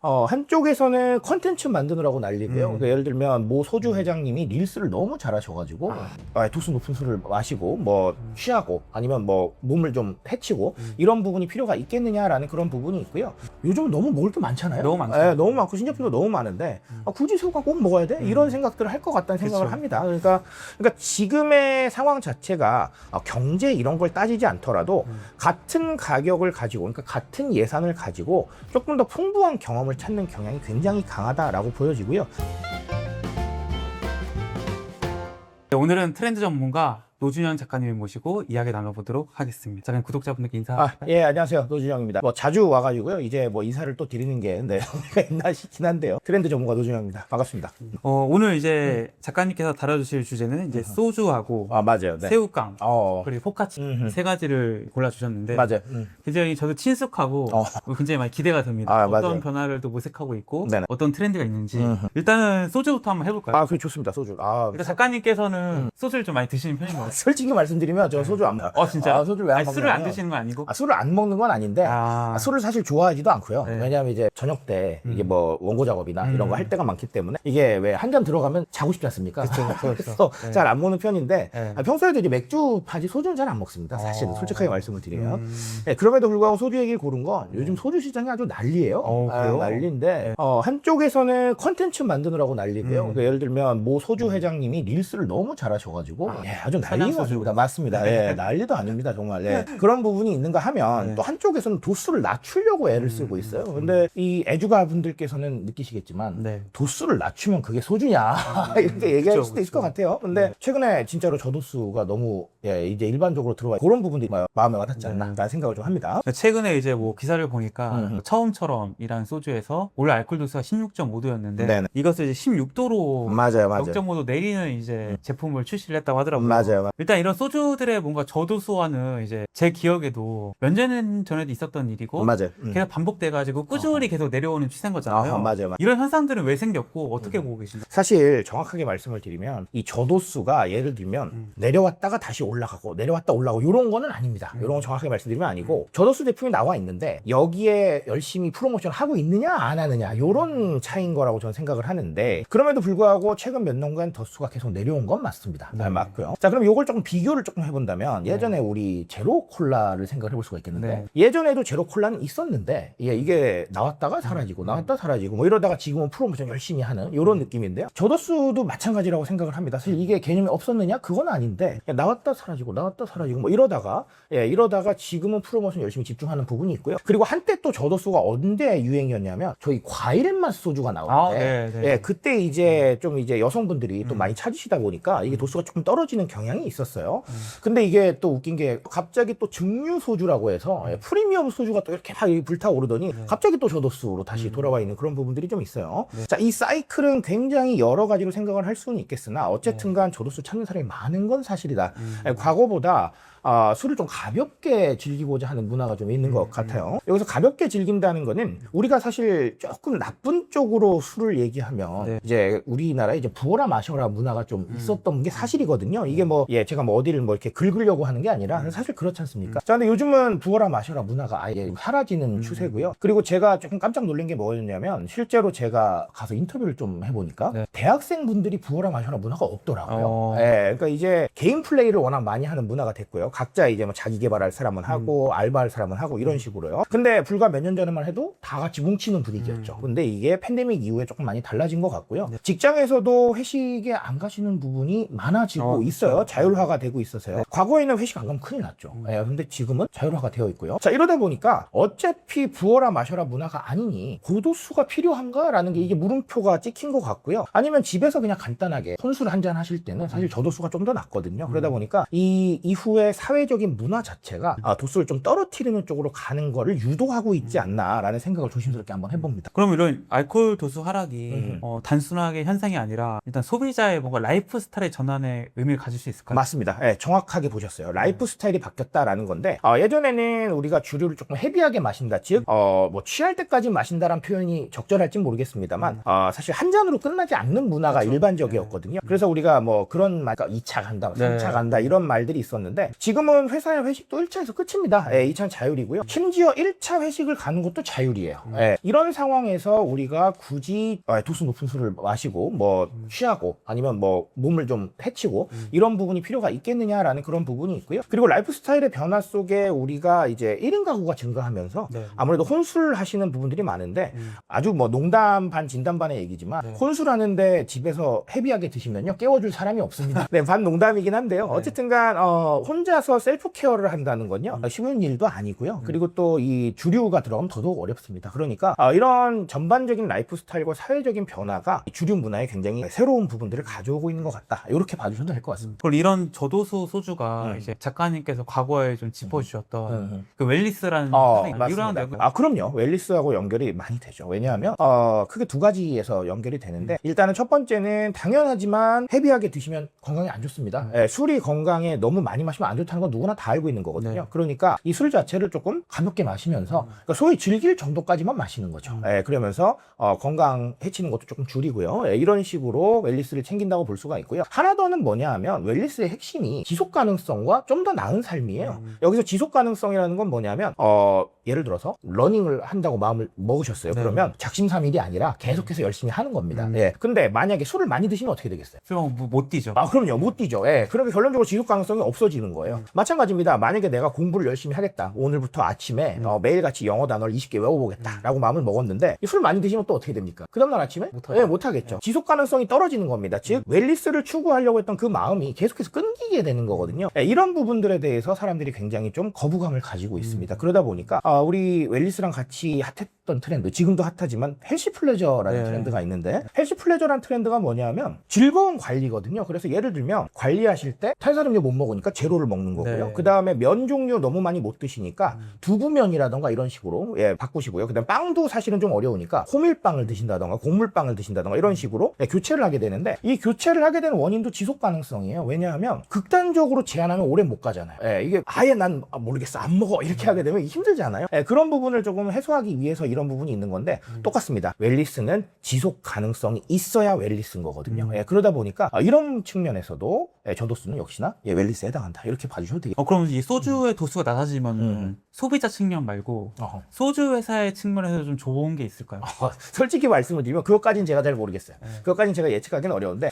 한쪽에서는 컨텐츠 만드느라고 난리고요. 그러니까 예를 들면 모 소주 회장님이 릴스를 너무 잘하셔가지고 도수 높은 술을 마시고 뭐 취하고 아니면 뭐 몸을 좀 해치고 이런 부분이 필요가 있겠느냐라는 그런 부분이 있고요. 요즘 너무 먹을 게 많잖아요. 너무 많죠. 예, 너무 많고 신제품도 너무 많은데 굳이 새우가 꼭 먹어야 돼? 이런 생각들을 할 것 같다는 생각을 그쵸. 합니다. 그러니까 지금의 상황 자체가 경제 이런 걸 따지지 않더라도 같은 가격을 가지고 그러니까 같은 예산을 가지고 조금 더 풍부한 경험을 찾는 경향이 굉장히 강하다라고 보여지고요. 네, 오늘은 트렌드 전문가 노준현 작가님을 모시고 이야기 나눠보도록 하겠습니다. 자, 그럼 구독자분들께 인사. 예, 안녕하세요. 노준영입니다. 뭐 자주 와가지고요. 이제 뭐 인사를 또 드리는 게 있나 싶긴 한데요. 트렌드 전문가 노준영입니다. 반갑습니다. 오늘 이제 작가님께서 다뤄주실 주제는 이제 소주하고 맞아요. 네. 새우깡 그리고 포카치 세 가지를 골라주셨는데 맞아요. 굉장히 저도 친숙하고 굉장히 많이 기대가 됩니다. 어떤 맞아요. 변화를 또 모색하고 있고 네네. 어떤 트렌드가 있는지 일단은 소주부터 한번 해볼까요? 그게 좋습니다. 소주. 일단 작가님께서는 소주를 좀 많이 드시는 편인가요? 솔직히 말씀드리면 저 소주 안 먹어요. 진짜? 소주를 왜 안 먹냐면 술을 안 드시는 건 아니고? 술을 안 먹는 건 아닌데 술을 사실 좋아하지도 않고요. 네. 왜냐하면 이제 저녁 때 이게 뭐 원고 작업이나 이런 거 할 때가 많기 때문에 이게 왜 한 잔 들어가면 자고 싶지 않습니까? 그래서 네. 잘 안 먹는 편인데 네. 평소에도 이제 맥주 파지 소주는 잘 안 먹습니다. 사실 솔직하게 말씀을 드리면. 네, 그럼에도 불구하고 소주 얘기를 고른 건 요즘 소주 시장이 아주 난리예요. 그래요? 난리인데 한쪽에서는 컨텐츠 만드느라고 난리고요. 그러니까 예를 들면 모 소주 회장님이 릴스를 너무 잘하셔가지고 아주 난리가 납니다. 맞습니다. 예, 난리도 아닙니다. 정말. 예. 그런 부분이 있는가 하면 또 한쪽에서는 도수를 낮추려고 애를 쓰고 있어요. 근데 이 애주가 분들께서는 느끼시겠지만 네. 도수를 낮추면 그게 소주냐 이렇게 얘기할 그쵸, 수도 있을 것 같아요. 근데 최근에 진짜로 저도수가 너무 이제 일반적으로 들어와 그런 부분들이 마음에 와닿지 않나라는 생각을 좀 합니다. 최근에 이제 뭐 기사를 보니까 처음처럼이라는 소주에서 원래 알코올 도수가 16.5도였는데 네네. 이것을 이제 16도로 맞아요. 0.5도 내리는 이제 제품을 출시를 했다고 하더라고요. 맞아요. 일단 이런 소주들의 뭔가 저도수와는 이제 제 기억에도 몇 년 전에도 있었던 일이고 맞아요. 계속 반복돼가지고 꾸준히 계속 내려오는 추세인 거잖아요. 맞아요. 이런 현상들은 왜 생겼고 어떻게 보고 계신가요? 사실 정확하게 말씀을 드리면 이 저도수가 예를 들면 내려왔다가 다시 올라가고 내려왔다 올라가고 이런 거는 아닙니다. 이런 건 정확하게 말씀드리면 아니고 저도수 제품이 나와 있는데 여기에 열심히 프로모션 하고 있느냐 안 하느냐 이런 차이인 거라고 저는 생각을 하는데 그럼에도 불구하고 최근 몇 년간 도수가 계속 내려온 건 맞습니다. 맞고요. 자, 그럼 이걸 조금 비교를 조금 해본다면 예전에 우리 제로 콜라를 생각을 해볼 수가 있겠는데 예전에도 제로 콜라는 있었는데 이게 나왔다가 사라지고 나왔다 사라지고 뭐 이러다가 지금은 프로모션 열심히 하는 이런 느낌인데요. 저도수도 마찬가지라고 생각을 합니다. 사실 이게 개념이 없었느냐? 그건 아닌데 나왔다 사라지고 나왔다 사라지고 뭐 이러다가 지금은 프로모션 열심히 집중하는 부분이 있고요. 그리고 한때 또 저도수가 언제 유행이었냐면 저희 과일 맛 소주가 나올 때 그때 이제 좀 이제 여성분들이 또 많이 찾으시다 보니까 이게 도수가 조금 떨어지는 경향이 있었어요. 근데 이게 또 웃긴 게 갑자기 또 증류 소주라고 해서 프리미엄 소주가 또 이렇게 막 불타오르더니 갑자기 또 저도수로 다시 돌아와 있는 그런 부분들이 좀 있어요. 자, 이 사이클은 굉장히 여러 가지로 생각을 할 수는 있겠으나 어쨌든 간 저도수 찾는 사람이 많은 건 사실이다. 과거보다 술을 좀 가볍게 즐기고자 하는 문화가 좀 있는 것 같아요. 여기서 가볍게 즐긴다는 거는 우리가 사실 조금 나쁜 쪽으로 술을 얘기하면 이제 우리나라에 이제 부어라 마셔라 문화가 좀 있었던 게 사실이거든요. 이게 제가 어디를 이렇게 긁으려고 하는 게 아니라 사실 그렇지 않습니까? 자, 근데 요즘은 부어라 마셔라 문화가 아예 사라지는 추세고요. 그리고 제가 조금 깜짝 놀란 게 뭐였냐면 실제로 제가 가서 인터뷰를 좀 해보니까 대학생분들이 부어라 마셔라 문화가 없더라고요. 그러니까 이제 개인 플레이를 워낙 많이 하는 문화가 됐고요. 각자 이제 뭐 자기 개발할 사람은 하고 알바할 사람은 하고 이런 식으로요. 근데 불과 몇 년 전에만 해도 다 같이 뭉치는 분위기였죠. 근데 이게 팬데믹 이후에 조금 많이 달라진 것 같고요. 직장에서도 회식에 안 가시는 부분이 많아지고 있어요. 자율화가 되고 있어서요. 과거에는 회식 안 가면 큰일 났죠. 근데 지금은 자율화가 되어 있고요. 자, 이러다 보니까 어차피 부어라 마셔라 문화가 아니니 고도수가 필요한가라는 게 이게 물음표가 찍힌 것 같고요. 아니면 집에서 그냥 간단하게 혼술 한잔 하실 때는 사실 저도수가 좀 더 낮거든요. 그러다 보니까 이 이후에 사회적인 문화 자체가 도수를 좀 떨어뜨리는 쪽으로 가는 거를 유도하고 있지 않나라는 생각을 조심스럽게 한번 해봅니다. 그럼 이런 알코올 도수 하락이 단순하게 현상이 아니라 일단 소비자의 뭔가 라이프 스타일의 전환에 의미를 가질 수 있을까요? 있을까요? 맞습니다. 예, 정확하게 보셨어요. 라이프 스타일이 바뀌었다라는 건데 예전에는 우리가 주류를 조금 헤비하게 마신다, 즉 뭐 취할 때까지 마신다라는 표현이 적절할지 모르겠습니다만 사실 한 잔으로 끝나지 않는 문화가 그렇죠. 일반적이었거든요. 그래서 우리가 뭐 그런 말, 2차 간다, 3차 간다 이런 말들이 있었는데 지금은 회사의 회식도 1차에서 끝입니다. 2차는 자율이고요. 심지어 1차 회식을 가는 것도 자율이에요. 이런 상황에서 우리가 굳이 도수 높은 술을 마시고 뭐 취하고 아니면 뭐 몸을 좀 해치고 이런 부분이 필요가 있겠느냐라는 그런 부분이 있고요. 그리고 라이프 스타일의 변화 속에 우리가 이제 1인 가구가 증가하면서 아무래도 혼술하시는 부분들이 많은데 아주 뭐 농담 반 진담 반의 얘기지만 혼술하는데 집에서 헤비하게 드시면요 깨워줄 사람이 없습니다. 네, 반 농담이긴 한데요. 어쨌든간 혼자서 셀프 케어를 한다는 건요 쉬운 일도 아니고요. 그리고 또 이 주류가 들어가면 더더욱 어렵습니다. 그러니까 이런 전반적인 라이프 스타일과 사회적인 변화가 주류 문화에 굉장히 새로운 부분들을 가져오고 있는 것 같다. 이렇게 봐주셔도 될 것 같습니다. 그리고 이런 저도수 소주가 이제 작가님께서 과거에 좀 짚어주셨던 그 웰리스라는 맞습니다. 그럼요. 웰리스하고 연결이 많이 되죠. 왜냐하면 크게 두 가지에서 연결이 되는데 일단은 첫 번째는 당연하지만 헤비하게 드시면 건강에 안 좋습니다. 술이 건강에 너무 많이 마시면 안 좋다는 건 누구나 다 알고 있는 거거든요. 그러니까 이 술 자체를 조금 가볍게 마시면서 그러니까 소위 즐길 정도까지만 마시는 거죠. 그러면서 건강 해치는 것도 조금 줄이고요. 이런 식으로 웰리스를 챙긴다고 볼 수가 있고요. 하나 더는 뭐냐 하면 웰리스의 핵심이 지속 가능성과 좀 더 나은 삶이에요. 여기서 지속 가능성이라는 건 뭐냐면 예를 들어서 러닝을 한다고 마음을 먹으셨어요. 그러면 작심삼일이 아니라 계속해서 열심히 하는 겁니다. 근데 만약에 술을 많이 드시면 어떻게 되겠어요? 술 못 뛰죠. 그럼요. 못 뛰죠. 그러니까 결론적으로 지속 가능성이 없어지는 거예요. 마찬가지입니다. 만약에 내가 공부를 열심히 하겠다. 오늘부터 아침에 매일같이 영어 단어를 20개 외워보겠다. 라고 마음을 먹었는데 술 많이 드시면 또 어떻게 됩니까? 그 다음날 아침에? 못하겠죠. 지속 가능성이 떨어지는 겁니다. 즉 웰리스를 추구하려고 했던 그 마음이 계속해서 끊기게 되는 거거든요. 이런 부분들에 대해서 사람들이 굉장히 좀 거부감을 가지고 있습니다. 그러다 보니까 우리 웰리스랑 같이 핫했던 트렌드, 지금도 핫하지만 헬시 플레저라는 트렌드가 있는데 헬시 플레저라는 트렌드가 뭐냐면 즐거운 관리거든요. 그래서 예를 들면 관리하실 때 탄산음료 못 먹으니까 제로를 먹는 거고요. 그 다음에 면 종류 너무 많이 못 드시니까 두부면이라던가 이런 식으로 바꾸시고요. 그 다음 빵도 사실은 좀 어려우니까 호밀빵을 드신다던가 곡물빵을 드신다던가 이런 식으로 교체를 하게 되는데 이 교체를 하게 되는 원인도 지속 가능성이에요. 왜냐하면 극단적으로 제한하면 오래 못 가잖아요. 이게 아예 난 모르겠어 안 먹어 이렇게 하게 되면 힘들잖아요. 그런 부분을 조금 해소하기 위해서 이런 부분이 있는 건데 똑같습니다. 웰리스는 지속 가능성이 있어야 웰리스인 거거든요. 그러다 보니까 이런 측면에서도 저도수는 역시나 웰리스에 해당한다. 이렇게 봐주셔도 되겠습니다. 그럼 이 소주의 도수가 낮아지면 소비자 측면 말고 소주 회사의 측면에서 좀 좋은 게 있을까요? 솔직히 말씀을 드리면 그것까지는 제가 잘 모르겠어요. 그것까지는 제가 예측하기는 어려운데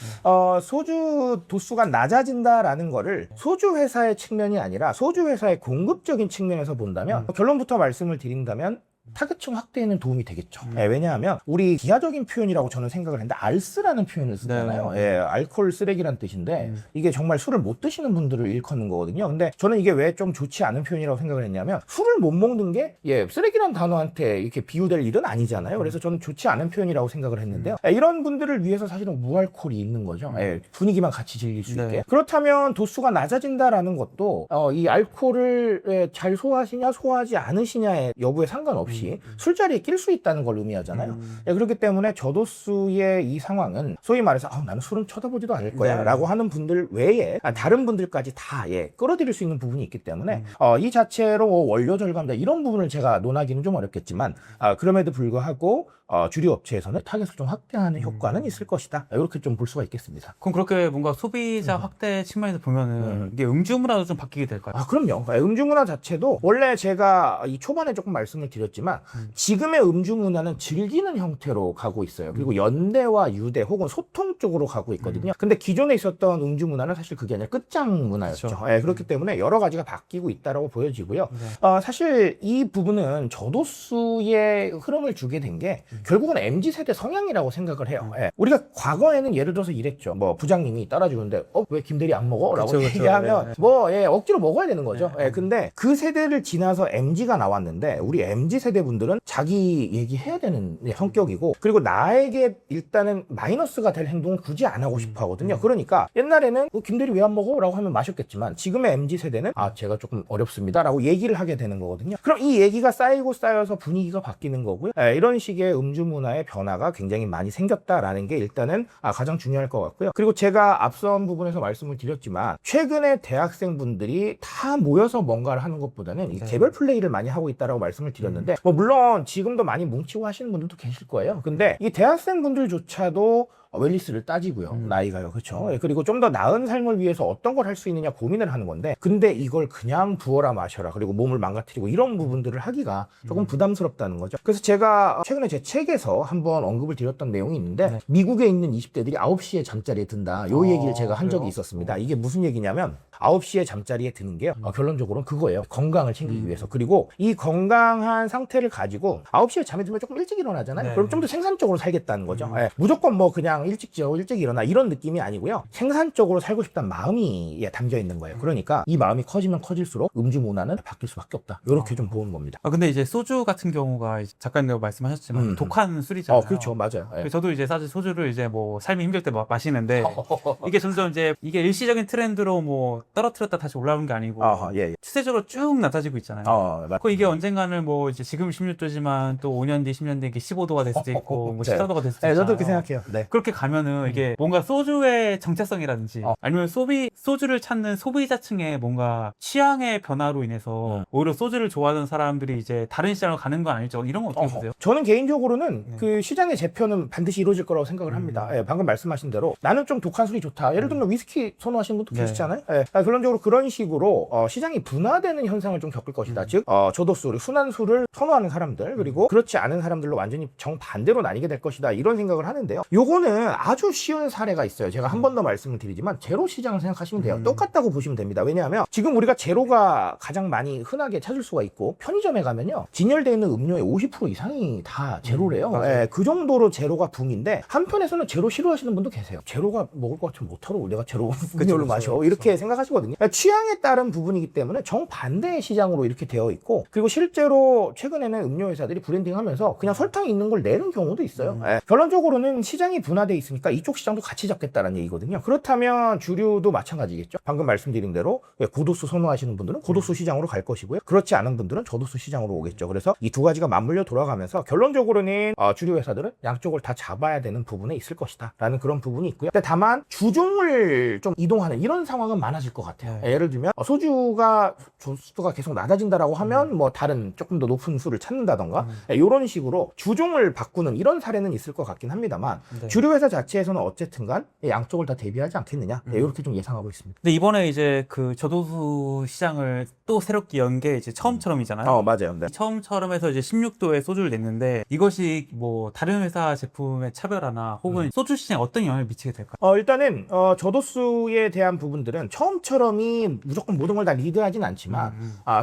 소주 도수가 낮아진다라는 거를 소주 회사의 측면이 아니라 소주 회사의 공급적인 측면에서 본다면 결론부터 말씀을 드린다면 타겟층 확대에는 도움이 되겠죠. 왜냐하면 우리 기하적인 표현이라고 저는 생각을 했는데 알스라는 표현을 쓰잖아요. 알코올 쓰레기란 뜻인데 이게 정말 술을 못 드시는 분들을 일컫는 거거든요. 근데 저는 이게 왜 좀 좋지 않은 표현이라고 생각을 했냐면 술을 못 먹는 게 쓰레기란 단어한테 이렇게 비유될 일은 아니잖아요. 그래서 저는 좋지 않은 표현이라고 생각을 했는데요. 이런 분들을 위해서 사실은 무알콜이 있는 거죠. 분위기만 같이 즐길 수 있게. 그렇다면 도수가 낮아진다라는 것도 이 알코올을 잘 소화하시냐 소화하지 않으시냐의 여부에 상관없이 술자리에 낄 수 있다는 걸 의미하잖아요. 그렇기 때문에 저도수의 이 상황은 소위 말해서 나는 술은 쳐다보지도 않을 거야 라고 하는 분들 외에 다른 분들까지 다 끌어들일 수 있는 부분이 있기 때문에 이 자체로 원료 절감자 이런 부분을 제가 논하기는 좀 어렵겠지만 그럼에도 불구하고 주류 업체에서는 타겟을 좀 확대하는 효과는 있을 것이다. 이렇게 좀 볼 수가 있겠습니다. 그럼 그렇게 뭔가 소비자 확대 측면에서 보면은 이게 음주 문화도 좀 바뀌게 될까요? 그럼요. 음주 문화 자체도 원래 제가 이 초반에 조금 말씀을 드렸지만 지금의 음주 문화는 즐기는 형태로 가고 있어요. 그리고 연대와 유대 혹은 소통 쪽으로 가고 있거든요. 근데 기존에 있었던 음주 문화는 사실 그게 아니라 끝장 문화였죠. 그렇죠. 그렇기 때문에 여러 가지가 바뀌고 있다라고 보여지고요. 사실 이 부분은 저도수의 흐름을 주게 된 게 결국은 MZ세대 성향이라고 생각을 해요. 우리가 과거에는 예를 들어서 이랬죠. 뭐 부장님이 따라주는데 왜 김대리 안 먹어? 라고 얘기하면 억지로 먹어야 되는 거죠. 근데 그 세대를 지나서 MZ가 나왔는데 우리 MZ세대 세대 분들은 자기 얘기해야 되는 성격이고, 그리고 나에게 일단은 마이너스가 될 행동은 굳이 안 하고 싶어 하거든요. 그러니까 옛날에는 김대리 왜 안 먹어? 라고 하면 마셨겠지만, 지금의 MZ세대는 제가 조금 어렵습니다 라고 얘기를 하게 되는 거거든요. 그럼 이 얘기가 쌓이고 쌓여서 분위기가 바뀌는 거고요. 이런 식의 음주 문화의 변화가 굉장히 많이 생겼다라는 게 일단은 가장 중요할 것 같고요. 그리고 제가 앞선 부분에서 말씀을 드렸지만, 최근에 대학생분들이 다 모여서 뭔가를 하는 것보다는 이 개별 플레이를 많이 하고 있다라고 말씀을 드렸는데, 뭐 물론 지금도 많이 뭉치고 하시는 분들도 계실 거예요. 근데 이 대학생분들조차도 웰리스를 따지고요. 나이가요. 그렇죠. 그리고 좀 더 나은 삶을 위해서 어떤 걸 할 수 있느냐 고민을 하는 건데, 근데 이걸 그냥 부어라 마셔라 그리고 몸을 망가뜨리고 이런 부분들을 하기가 조금 부담스럽다는 거죠. 그래서 제가 최근에 제 책에서 한번 언급을 드렸던 내용이 있는데, 미국에 있는 20대들이 9시에 잠자리에 든다. 요 얘기를 제가 한 적이 있었습니다. 이게 무슨 얘기냐면 9시에 잠자리에 드는 게요. 결론적으로는 그거예요. 건강을 챙기기 위해서. 그리고 이 건강한 상태를 가지고 9시에 잠에 들면 조금 일찍 일어나잖아요. 그럼 좀 더 생산적으로 살겠다는 거죠. 무조건 뭐 그냥 일찍 자고 일찍 일어나 이런 느낌이 아니고요. 생산적으로 살고 싶다는 마음이 담겨 있는 거예요. 그러니까 이 마음이 커지면 커질수록 음주 문화는 바뀔 수밖에 없다. 이렇게 좀 보는 겁니다. 근데 이제 소주 같은 경우가 작가님도 말씀하셨지만 독한 술이잖아요. 그렇죠. 맞아요. 저도 이제 사실 소주를 이제 뭐 삶이 힘들 때 마시는데 이게 점점 이제 이게 일시적인 트렌드로 뭐 떨어뜨렸다 다시 올라오는 게 아니고 추세적으로 쭉 낮아지고 있잖아요. 이게 언젠가는 뭐 이제 지금 16도지만 또 5년 뒤, 10년 뒤 이게 15도가 될 수도 있고 뭐 14도가 될 수도 있잖아요. 저도 그렇게 생각해요. 그렇게 가면은 이게 뭔가 소주의 정체성이라든지 아니면 소주를 찾는 소비자층의 뭔가 취향의 변화로 인해서 오히려 소주를 좋아하는 사람들이 이제 다른 시장으로 가는 건 아닐지, 이런 건 어떻게 보세요? 저는 개인적으로는 그 시장의 재편은 반드시 이루어질 거라고 생각을 합니다. 방금 말씀하신 대로 나는 좀 독한 술이 좋다. 예를 들면 위스키 선호하시는 분도 계시잖아요. 결론적으로 그런 식으로 시장이 분화되는 현상을 좀 겪을 것이다. 즉 저도술, 순한 술을 선호하는 사람들, 그리고 그렇지 않은 사람들로 완전히 정반대로 나뉘게 될 것이다. 이런 생각을 하는데요. 요거는 아주 쉬운 사례가 있어요. 제가 한 번 더 말씀을 드리지만 제로 시장을 생각하시면 돼요. 똑같다고 보시면 됩니다. 왜냐하면 지금 우리가 제로가 가장 많이 흔하게 찾을 수가 있고, 편의점에 가면요, 진열되어 있는 음료의 50% 이상이 다 제로래요. 그 정도로 제로가 붐인데, 한편에서는 제로 싫어하시는 분도 계세요. 제로가 먹을 것 같으면 못하러 내가 제로 음료를 마셔. 이렇게 생각하시거든요. 취향에 따른 부분이기 때문에 정반대의 시장으로 이렇게 되어 있고, 그리고 실제로 최근에는 음료 회사들이 브랜딩하면서 그냥 설탕이 있는 걸 내는 경우도 있어요. 결론적으로는 시장이 분화되어 있으니까 이쪽 시장도 같이 잡겠다는 얘기거든요. 그렇다면 주류도 마찬가지겠죠. 방금 말씀드린 대로 고도수 선호하시는 분들은 고도수 시장으로 갈 것이고요. 그렇지 않은 분들은 저도수 시장으로 오겠죠. 그래서 이 두 가지가 맞물려 돌아가면서 결론적으로는 주류 회사들은 양쪽을 다 잡아야 되는 부분에 있을 것이다 라는 그런 부분이 있고요. 근데 다만 주종을 좀 이동하는 이런 상황은 많아질 것 같아요. 예를 들면 소주가 조수가 계속 낮아진다라고 하면 뭐 다른 조금 더 높은 술을 찾는다던가 이런 식으로 주종을 바꾸는 이런 사례는 있을 것 같긴 합니다만, 주류 회사 자체에서는 어쨌든간 양쪽을 다 대비하지 않겠느냐, 이렇게 좀 예상하고 있습니다. 근데 이번에 이제 그 저도수 시장을 또 새롭게 연 게 이제 처음처럼이잖아요. 맞아요. 처음처럼 해서 이제 16도의 소주를 냈는데, 이것이 뭐 다른 회사 제품의 차별화나 혹은 소주 시장에 어떤 영향을 미치게 될까요? 일단은 저도수에 대한 부분들은 처음처럼이 무조건 모든 걸 다 리드하진 않지만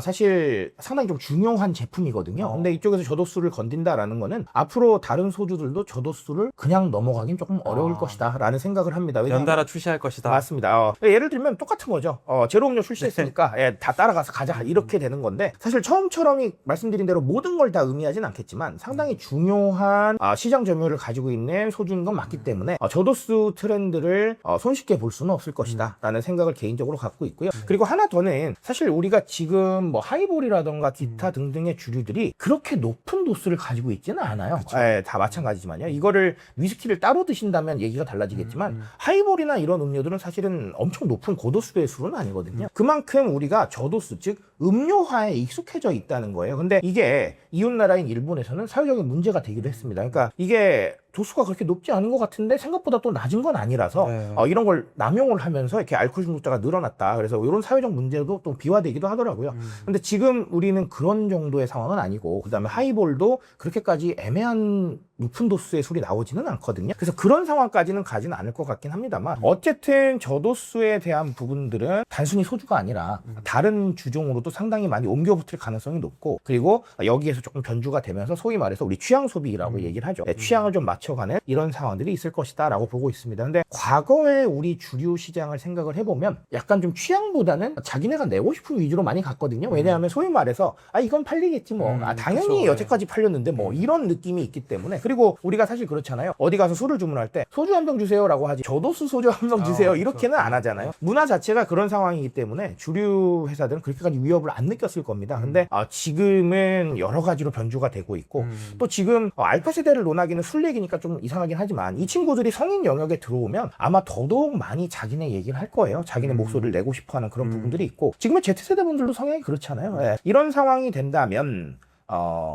사실 상당히 좀 중요한 제품이거든요. 근데 이쪽에서 저도수를 건든다라는 거는 앞으로 다른 소주들도 저도수를 그냥 넘어가긴 조금 어려울 것이다 라는 생각을 합니다. 연달아 출시할 것이다. 맞습니다. 예를 들면 똑같은 거죠. 제로 음료 출시했으니까 다 따라가서 가자, 이렇게 되는 건데, 사실 처음처럼이 말씀드린 대로 모든 걸 다 의미하진 않겠지만 상당히 중요한 시장 점유율을 가지고 있는 소주인 건 맞기 때문에 저도수 트렌드를 손쉽게 볼 수는 없을 것이다 라는 생각을 개인적으로 갖고 있고요. 그리고 하나 더는, 사실 우리가 지금 뭐 하이볼이라던가 기타 등등의 주류들이 그렇게 높은 도수를 가지고 있지는 않아요. 다 마찬가지지만요. 이거를 위스키를 따로 드신다면 얘기가 달라지겠지만 하이볼이나 이런 음료들은 사실은 엄청 높은 고도수의 술은 아니거든요. 그만큼 우리가 저도수, 즉 음료화에 익숙해져 있다는 거예요. 근데 이게 이웃나라인 일본에서는 사회적인 문제가 되기도 했습니다. 그러니까 이게 도수가 그렇게 높지 않은 것 같은데 생각보다 또 낮은 건 아니라서 이런 걸 남용을 하면서 이렇게 알코올 중독자가 늘어났다. 그래서 이런 사회적 문제도 또 비화되기도 하더라고요. 근데 지금 우리는 그런 정도의 상황은 아니고, 그다음에 하이볼도 그렇게까지 애매한 높은 도수의 술이 나오지는 않거든요. 그래서 그런 상황까지는 가지는 않을 것 같긴 합니다만, 어쨌든 저도수에 대한 부분들은 단순히 소주가 아니라 다른 주종으로도 상당히 많이 옮겨붙을 가능성이 높고, 그리고 여기에서 조금 변주가 되면서 소위 말해서 우리 취향 소비라고 얘기를 하죠. 취향을 좀 맞춰 맞춰가는 이런 상황들이 있을 것이다 라고 보고 있습니다. 근데 과거에 우리 주류 시장을 생각을 해보면 약간 좀 취향보다는 자기네가 내고 싶은 위주로 많이 갔거든요. 왜냐하면 소위 말해서 이건 팔리겠지 뭐 당연히 그쵸. 여태까지 팔렸는데 뭐 이런 느낌이 있기 때문에. 그리고 우리가 사실 그렇잖아요. 어디 가서 술을 주문할 때 소주 한 병 주세요 라고 하지 저도수 소주 한 병 주세요 이렇게는 안 하잖아요. 문화 자체가 그런 상황이기 때문에 주류 회사들은 그렇게까지 위협을 안 느꼈을 겁니다. 근데 지금은 여러 가지로 변주가 되고 있고 또 지금 알파 세대를 논하기는 술 얘기니까 좀 이상하긴 하지만 이 친구들이 성인 영역에 들어오면 아마 더더욱 많이 자기네 얘기를 할 거예요. 자기네 목소리를 내고 싶어하는 그런 부분들이 있고 지금의 Z세대 분들도 성향이 그렇잖아요. 예. 이런 상황이 된다면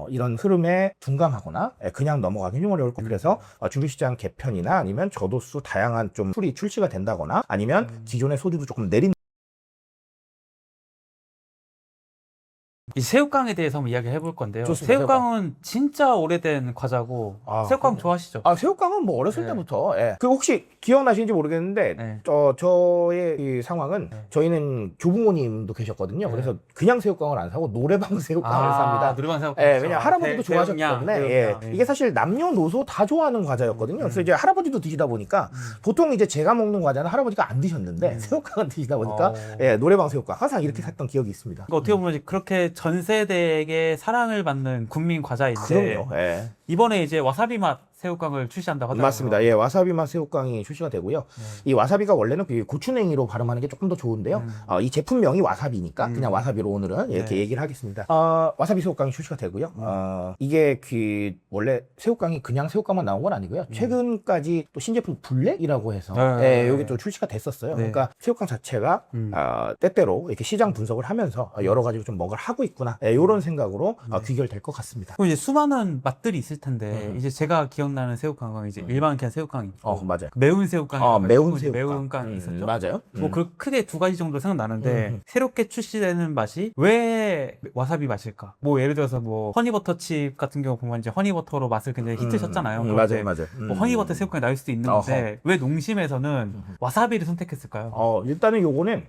이런 흐름에 둔감하거나 그냥 넘어가기 좀 어려울 거. 그래서 주류시장 개편이나 아니면 저도수 다양한 좀 술이 출시가 된다거나 아니면 기존의 소주도 조금 내린 이 새우깡에 대해서 한번 이야기 해볼 건데요. 좋습니다. 새우깡은 진짜 오래된 과자고 새우깡 좋아하시죠? 새우깡은 뭐 어렸을 네. 때부터 그 혹시 기억나시는지 모르겠는데 네. 저의 이 상황은 저희는 조부모님도 계셨거든요. 그래서 그냥 새우깡을 안 사고 노래방 새우깡을 삽니다. 노래방 새우깡. 왜냐 할아버지도 좋아하셨기 때문에 이게 사실 남녀노소 다 좋아하는 과자였거든요. 그래서 이제 할아버지도 드시다 보니까 보통 이제 제가 먹는 과자는 할아버지가 안 드셨는데 새우깡은 드시다 보니까 노래방 새우깡 항상 이렇게 샀던 기억이 있습니다. 그러니까 어떻게 보면 그렇게 전 세대에게 사랑을 받는 국민 과자인데 그럼요. 이번에 이제 와사비 맛 새우깡을 출시한다고 하더라고요. 맞습니다. 와사비 맛 새우깡이 출시가 되고요. 이 와사비가 원래는 그 고추냉이로 발음하는 게 조금 더 좋은데요. 이 제품명이 와사비니까 그냥 와사비로 오늘은 이렇게 얘기를 하겠습니다. 와사비 새우깡이 출시가 되고요. 이게 그 원래 새우깡이 그냥 새우깡만 나온 건 아니고요. 최근까지 또 신제품 블랙이라고 해서 여기 또 출시가 됐었어요. 그러니까 새우깡 자체가 때때로 이렇게 시장 분석을 하면서 여러 가지로 좀 뭔가를 하고 있구나. 이런 생각으로 귀결될 것 같습니다. 그럼 이제 수많은 맛들이 있을 텐데 이제 제가 기억나는 새우깡은 이제 일반 그냥 새우깡이 있고 맞아요. 매운 새우깡이 매운 새우깡. 매운깡이 있었죠. 맞아요. 뭐 크게 두 가지 정도 생각나는데 새롭게 출시되는 맛이 왜 와사비 맛일까? 뭐 예를 들어서 뭐 허니버터칩 같은 경우 보면 이제 허니버터로 맛을 굉장히 히트쳤잖아요. 맞아요. 뭐 허니버터 새우깡이 나올 수도 있는데 왜 농심에서는 와사비를 선택했을까요? 일단은 요거는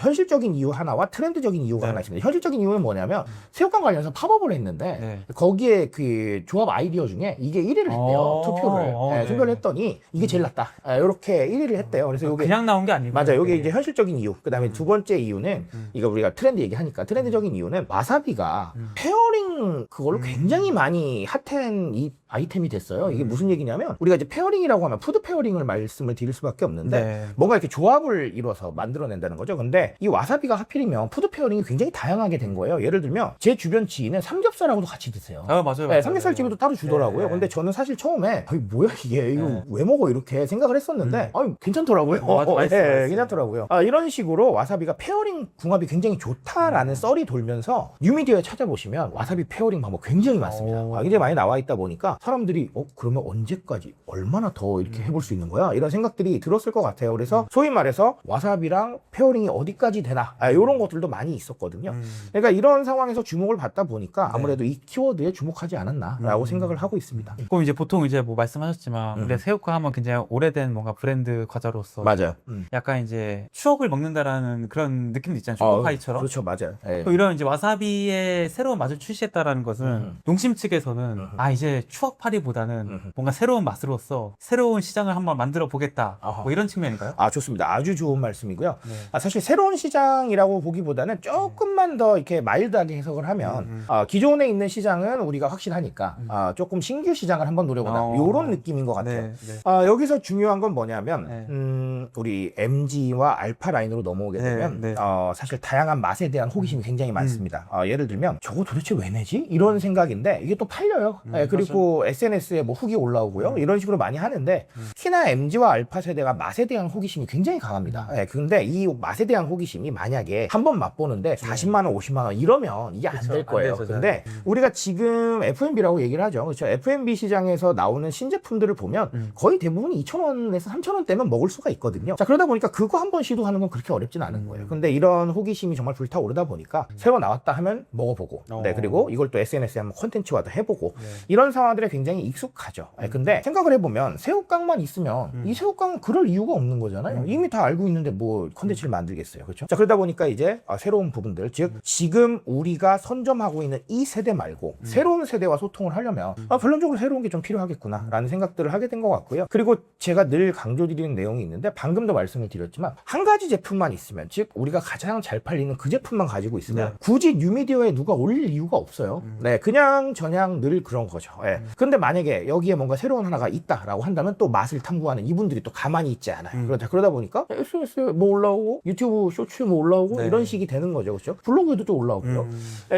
현실적인 이유 하나와 트렌드적인 이유가 하나 있습니다. 현실적인 이유는 뭐냐면 새우깡 관련해서 팝업을 했는데 거기에 그 조합 아이디어 중에 이게 1위를 했대요. 투표를 투표를 했더니 이게 제일 낫다. 이렇게 1위를 했대요. 그래서 요게 그냥 나온 게 아니고 맞아요. 요게 이제 현실적인 이유. 그다음에 두 번째 이유는 이거 우리가 트렌드 얘기하니까 트렌드적인 이유는 와사비가 페어링 그걸로 굉장히 많이 핫한 이 아이템이 됐어요. 이게 무슨 얘기냐면 우리가 이제 페어링이라고 하면 푸드 페어링을 말씀을 드릴 수밖에 없는데 뭔가 이렇게 조합을 이뤄서 만들어낸다는 거죠. 근데 이 와사비가 하필이면 푸드 페어링이 굉장히 다양하게 된 거예요. 예를 들면 제 주변 지인은 삼겹살하고도 같이 드세요. 맞아요. 삼겹살 집에도 따로 주더라고요. 근데 저는 사실 처음에 뭐야 이게 이거 왜 먹어 이렇게 생각을 했었는데 괜찮더라고요. 괜찮더라고요. 이런 식으로 와사비가 페어링 궁합이 굉장히 좋다라는 썰이 돌면서 뉴미디어에 찾아보시면 와사비 페어링 방법 굉장히 많습니다. 굉장히 많이 나와 있다 보니까 사람들이 그러면 언제까지 얼마나 더 이렇게 해볼 수 있는 거야? 이런 생각들이 들었을 것 같아요. 그래서 소위 말해서 와사비랑 페어링이 어디까지 되나 이런 것들도 많이 있었거든요. 그러니까 이런 상황에서 주목을 받다 보니까 아무래도 이 키워드에 주목하지 않았나라고 생각을 하고 있습니다. 그럼 이제 보통 이제 뭐 말씀하셨지만 우리가 새우깡 하면 굉장히 오래된 뭔가 브랜드 과자로서 맞아요. 약간 이제 추억을 먹는다라는 그런 느낌도 있잖아요. 초코파이처럼. 그렇죠, 맞아요. 또 이런 이제 와사비의 새로운 맛을 출시했다라는 것은 농심 측에서는 이제 추억팔이보다는 뭔가 새로운 맛으로서 새로운 시장을 한번 만들어 보겠다. 뭐 이런 측면인가요? 좋습니다. 아주 좋은 말씀이고요. 사실 새로운 시장이라고 보기보다는 조금만 더 이렇게 마일드하게 해석을 하면 기존에 있는 시장은 우리가 확실하니까 조금 신규 시장을 한번 노려보자. 이런 느낌인 것 같아요. 여기서 중요한 건 뭐냐면 우리 MG와 알파 라인으로 넘어오게 되면 사실 다양한 맛에 대한 호기심이 굉장히 많습니다. 예를 들면 저거 도대체 왜 내지? 이런 생각인데 이게 또 팔려요. 그리고 SNS에 뭐 후기 올라오고요. 이런 식으로 많이 하는데 특히나 MG와 알파 세대가 맛에 대한 호기심이 굉장히 강합니다. 근데 이 맛에 대한 호기심이 만약에 한번 맛보는데 40만 원, 50만 원 이러면 이게 안 될 거예요. 근데 우리가 지금 F&B라고 얘기를 하죠. 그렇죠? F&B 시장에서 나오는 신제품들을 보면 거의 대부분이 2,000원에서 3,000원대면 먹을 수가 있거든요. 자, 그러다 보니까 그거 한번 시도하는 건 그렇게 어렵진 않은 거예요. 근데 이런 호기심이 정말 불타오르다 보니까 새로 나왔다 하면 먹어보고 그리고 이걸 또 SNS에 한번 콘텐츠화도 해보고 이런 상황들에 사람들에 굉장히 익숙하죠. 근데 생각을 해보면 새우깡만 있으면 이 새우깡은 그럴 이유가 없는 거잖아요. 이미 다 알고 있는데 뭐 컨텐츠를 만들겠어요. 그렇죠? 자, 그러다 보니까 이제 새로운 부분들, 즉 지금 우리가 선점하고 있는 이 세대 말고 새로운 세대와 소통을 하려면 결론적으로 새로운 게 좀 필요하겠구나 라는 생각들을 하게 된 것 같고요. 그리고 제가 늘 강조드리는 내용이 있는데 방금도 말씀을 드렸지만 한 가지 제품만 있으면, 즉 우리가 가장 잘 팔리는 그 제품만 가지고 있으면 굳이 뉴미디어에 누가 올릴 이유가 없어요. 네, 그냥 저냥 늘 그런 거죠. 근데 만약에 여기에 뭔가 새로운 하나가 있다라고 한다면 또 맛을 탐구하는 이분들이 또 가만히 있지 않아요. 그러다 보니까 SNS에 뭐 올라오고 유튜브 쇼츠에 뭐 올라오고 이런 식이 되는 거죠. 그렇죠? 블로그에도 또 올라오고요.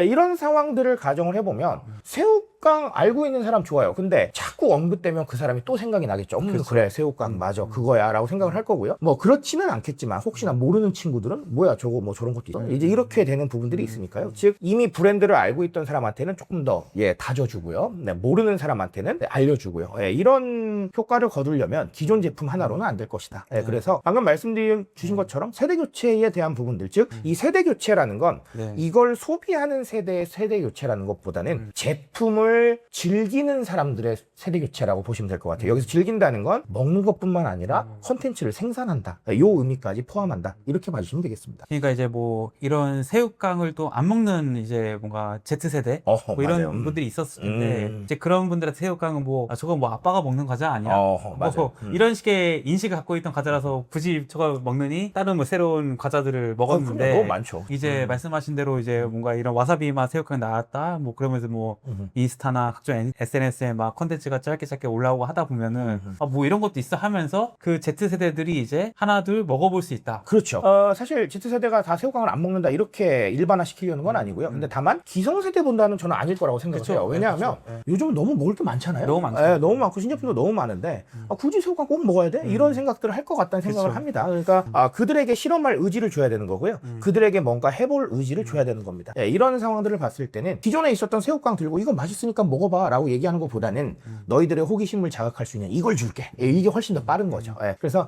이런 상황들을 가정을 해보면 새우깡 알고 있는 사람 좋아요. 근데 자꾸 언급되면 그 사람이 또 생각이 나겠죠. 그래 새우깡 맞아 그거야 라고 생각을 할 거고요. 뭐 그렇지는 않겠지만 혹시나 모르는 친구들은 뭐야 저거 뭐 저런 것도 있어. 이제 이렇게 되는 부분들이 있으니까요. 즉 이미 브랜드를 알고 있던 사람한테는 조금 더 다져주고요. 모르는 사람한테는 알려주고요. 이런 효과를 거두려면 기존 제품 하나로는 안 될 것이다. 그래서 방금 말씀주신 것처럼 세대 교체에 대한 부분들, 즉 이 세대 교체라는 건 이걸 소비하는 세대의 세대 교체라는 것보다는 제품을 즐기는 사람들의 세대 교체라고 보시면 될 것 같아요. 여기서 즐긴다는 건 먹는 것뿐만 아니라 컨텐츠를 생산한다. 이 의미까지 포함한다. 이렇게 봐주시면 되겠습니다. 그러니까 이제 뭐 이런 새우깡을 또 안 먹는 이제 뭔가 Z세대 뭐 이런 맞아요. 분들이 있었을 텐데 이제 그런 분들한테 새우깡은 뭐 저거 뭐 아빠가 먹는 과자 아니야? 맞아요. 이런 식의 인식을 갖고 있던 과자라서 굳이 저거 먹느니 다른 뭐 새로운 과자들을 먹었는데 너무 많죠. 이제 말씀하신 대로 이제 뭔가 이런 와사비 맛 새우깡이 나왔다 뭐 그러면서 뭐 인스타나 각종 SNS에 막 컨텐츠가 짧게 올라오고 하다 보면은 뭐 이런 것도 있어 하면서 그 Z세대들이 이제 하나 둘 먹어볼 수 있다. 그렇죠. 사실 Z세대가 다 새우깡을 안 먹는다 이렇게 일반화시키려는 건 아니고요. 근데 다만 기성세대보다는 저는 아닐 거라고 생각해요. 왜냐하면 요즘은 너무 먹을 게 많잖아요. 너무 많죠. 너무 많고 신제품도 너무 많은데 굳이 새우깡 꼭 먹어야 돼? 이런 생각들을 할 것 같다는 생각을 합니다. 그러니까 그들에게 실험할 의지를 줘야 되는 거고요. 그들에게 뭔가 해볼 의지를 줘야 되는 겁니다. 이런 상황들을 봤을 때는 기존에 있었던 새우깡 들고 이거 맛있으니까 먹어봐 라고 얘기하는 것보다는 너희들의 호기심을 자극할 수 있는 이걸 줄게. 이게 훨씬 더 빠른 거죠. 그래서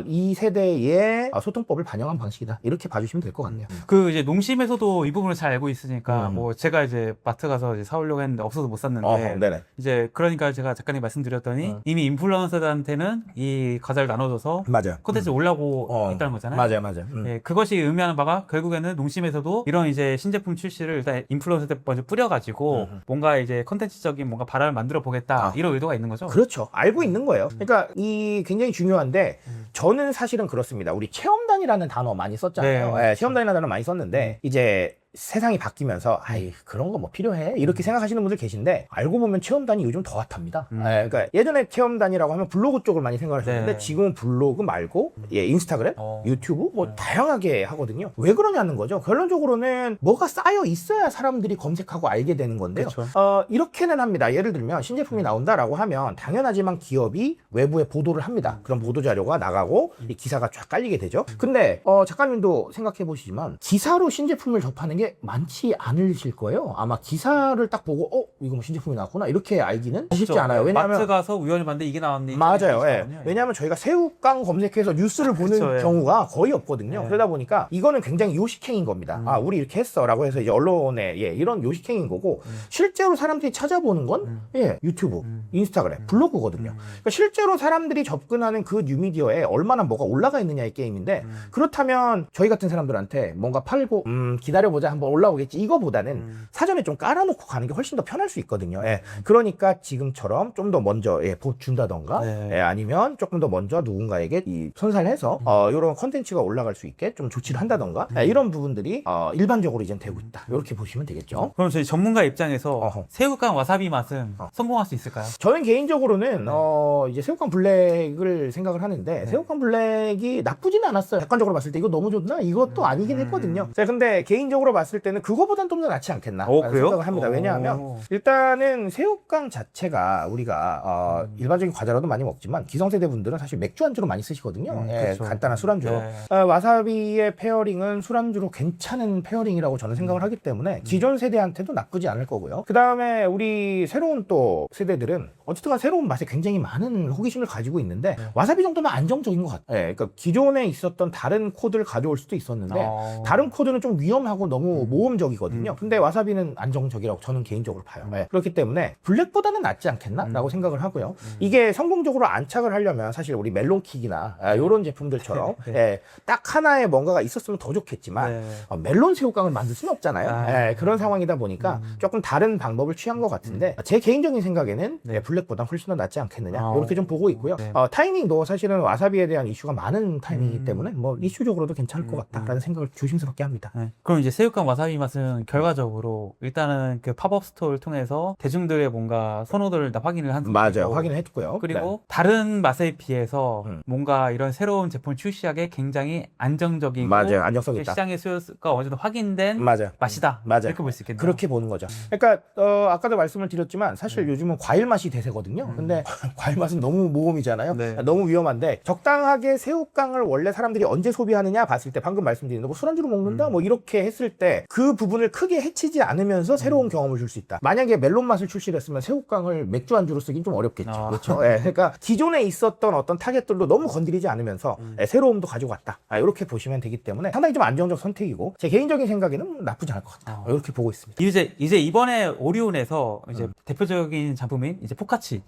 이 세대의 소통법을 반영한 방식이다. 이렇게 봐주시면 될 것 같네요. 그 이제 농심에서도 이 부분을 잘 알고 있으니까 뭐 제가 이제 마트 가서 이제 사오려고 했는데 없어서 못 샀는데 이제 그러니까 제가 작가님 말씀드렸더니 이미 인플루언서들한테는 이 과자를 나눠줘서 맞아요. 콘텐츠 올라오고 있다는 거잖아요. 맞아요. 그것이 의미하는 바가 결국에는 농심에서도 이런 이제 신제품 출시를 일단 인플루언서들 먼저 뿌려가지고 뭔가 이제 컨텐츠적인 뭔가 바람을 만들어 보겠다 이런 의도가 있는 거죠. 그렇죠. 알고 있는 거예요. 그러니까 이 굉장히 중요한데 저는 사실은 그렇습니다. 우리 체험단이라는 단어 많이 썼잖아요. 체험단이라는 단어 많이 썼는데 이제 세상이 바뀌면서 그런 거 뭐 필요해 이렇게 생각하시는 분들 계신데 알고 보면 체험단이 요즘 더 핫합니다. 그러니까 예전에 체험단이라고 하면 블로그 쪽을 많이 생각하셨는데 지금은 블로그 말고 인스타그램, 유튜브 뭐 다양하게 하거든요. 왜 그러냐는 거죠. 결론적으로는 뭐가 쌓여 있어야 사람들이 검색하고 알게 되는 건데요. 이렇게는 합니다. 예를 들면 신제품이 나온다라고 하면 당연하지만 기업이 외부에 보도를 합니다. 그럼 보도자료가 나가고 이 기사가 쫙 깔리게 되죠. 근데 작가님도 생각해 보시지만 기사로 신제품을 접하는 게 많지 않으실 거예요. 아마 기사를 딱 보고 이거 뭐 신제품이 나왔구나 이렇게 알기는 쉽지 않아요. 왜냐하면 마트 가서 우연히 봤는데 이게 나왔는데 맞아요. 왜냐하면 저희가 새우깡 검색해서 뉴스를 보는 경우가 거의 없거든요. 그러다 보니까 이거는 굉장히 요식행인 겁니다. 우리 이렇게 했어라고 해서 이제 언론에 이런 요식행인 거고 실제로 사람들이 찾아보는 건 유튜브, 인스타그램, 블로그거든요. 그러니까 실제로 사람들이 접근하는 그 뉴미디어에 얼마나 뭐가 올라가 있느냐의 게임인데 그렇다면 저희 같은 사람들한테 뭔가 팔고 기다려보자 한번 올라오겠지 이거보다는 사전에 좀 깔아놓고 가는 게 훨씬 더 편할 수 있거든요. 그러니까 지금처럼 좀 더 먼저 준다던가 아니면 조금 더 먼저 누군가에게 선사를 해서 이런 컨텐츠가 올라갈 수 있게 좀 조치를 한다던가 이런 부분들이 일반적으로 이제 되고 있다. 이렇게 보시면 되겠죠. 그럼 저희 전문가 입장에서 새우깡 와사비 맛은 성공할 수 있을까요? 저는 개인적으로는 이제 새우깡 블랙을 생각을 하는데 새우깡 블랙이 나쁘진 않았어요. 객관적으로 봤을 때 이거 너무 좋나? 이것도 아니긴 했거든요. 근데 개인적으로 봤을 때는 그거보단 좀 더 낫지 않겠나 생각을 합니다. 왜냐하면 일단은 새우깡 자체가 우리가 일반적인 과자로도 많이 먹지만 기성세대 분들은 사실 맥주 안주로 많이 쓰시거든요. 간단한 술안주로. 와사비의 페어링은 술안주로 괜찮은 페어링이라고 저는 생각을 하기 때문에 기존 세대한테도 나쁘지 않을 거고요. 그 다음에 우리 새로운 또 세대들은 어쨌든 새로운 맛에 굉장히 많은 호기심을 가지고 있는데 와사비 정도면 안정적인 것 같아요. 그러니까 기존에 있었던 다른 코드를 가져올 수도 있었는데 다른 코드는 좀 위험하고 너무 너무 모험적이거든요. 근데 와사비는 안정적이라고 저는 개인적으로 봐요. 네. 그렇기 때문에 블랙보다는 낫지 않겠나? 라고 생각을 하고요. 이게 성공적으로 안착을 하려면 사실 우리 멜론킥이나 이런 제품들처럼 예, 딱 하나의 뭔가가 있었으면 더 좋겠지만 멜론 새우깡을 만들 수는 없잖아요. 예, 그런 상황이다 보니까 조금 다른 방법을 취한 것 같은데 제 개인적인 생각에는 블랙보다 훨씬 더 낫지 않겠느냐 이렇게 좀 보고 있고요. 타이밍도 사실은 와사비에 대한 이슈가 많은 타이밍이기 때문에 뭐 이슈적으로도 괜찮을 것 같다라는 생각을 조심스럽게 합니다. 그럼 이제 새우깡 와사비 맛은 결과적으로 일단은 그 팝업 스토어를 통해서 대중들의 뭔가 선호도를 다 확인을 한 맞아요. 확인을 했고요. 그리고 다른 맛에 비해서 뭔가 이런 새로운 제품을 출시하기에 굉장히 안정적이고 맞아요. 안정성 있다. 시장의 수요가 어느 정도 확인된 맛이다. 맞아요. 이렇게 볼 수 있겠네요. 그렇게 보는 거죠. 그러니까 아까도 말씀을 드렸지만 사실 요즘은 과일 맛이 대세거든요. 근데 과일 맛은 너무 모험이잖아요. 너무 위험한데 적당하게 새우깡을 원래 사람들이 언제 소비하느냐 봤을 때 방금 말씀드린 뭐 술안주로 먹는다 뭐 이렇게 했을 때 그 부분을 크게 해치지 않으면서 새로운 경험을 줄 수 있다. 만약에 멜론 맛을 출시를 했으면 새우깡을 맥주 안주로 쓰긴 좀 어렵겠죠. 그렇죠. 예, 그러니까 기존에 있었던 어떤 타겟들도 너무 건드리지 않으면서 새로움도 가지고 왔다. 이렇게 보시면 되기 때문에 상당히 좀 안정적 선택이고 제 개인적인 생각에는 나쁘지 않을 것 같다. 이렇게 보고 있습니다. 이제 이번에 오리온에서 이제 대표적인 작품인 이제 포카치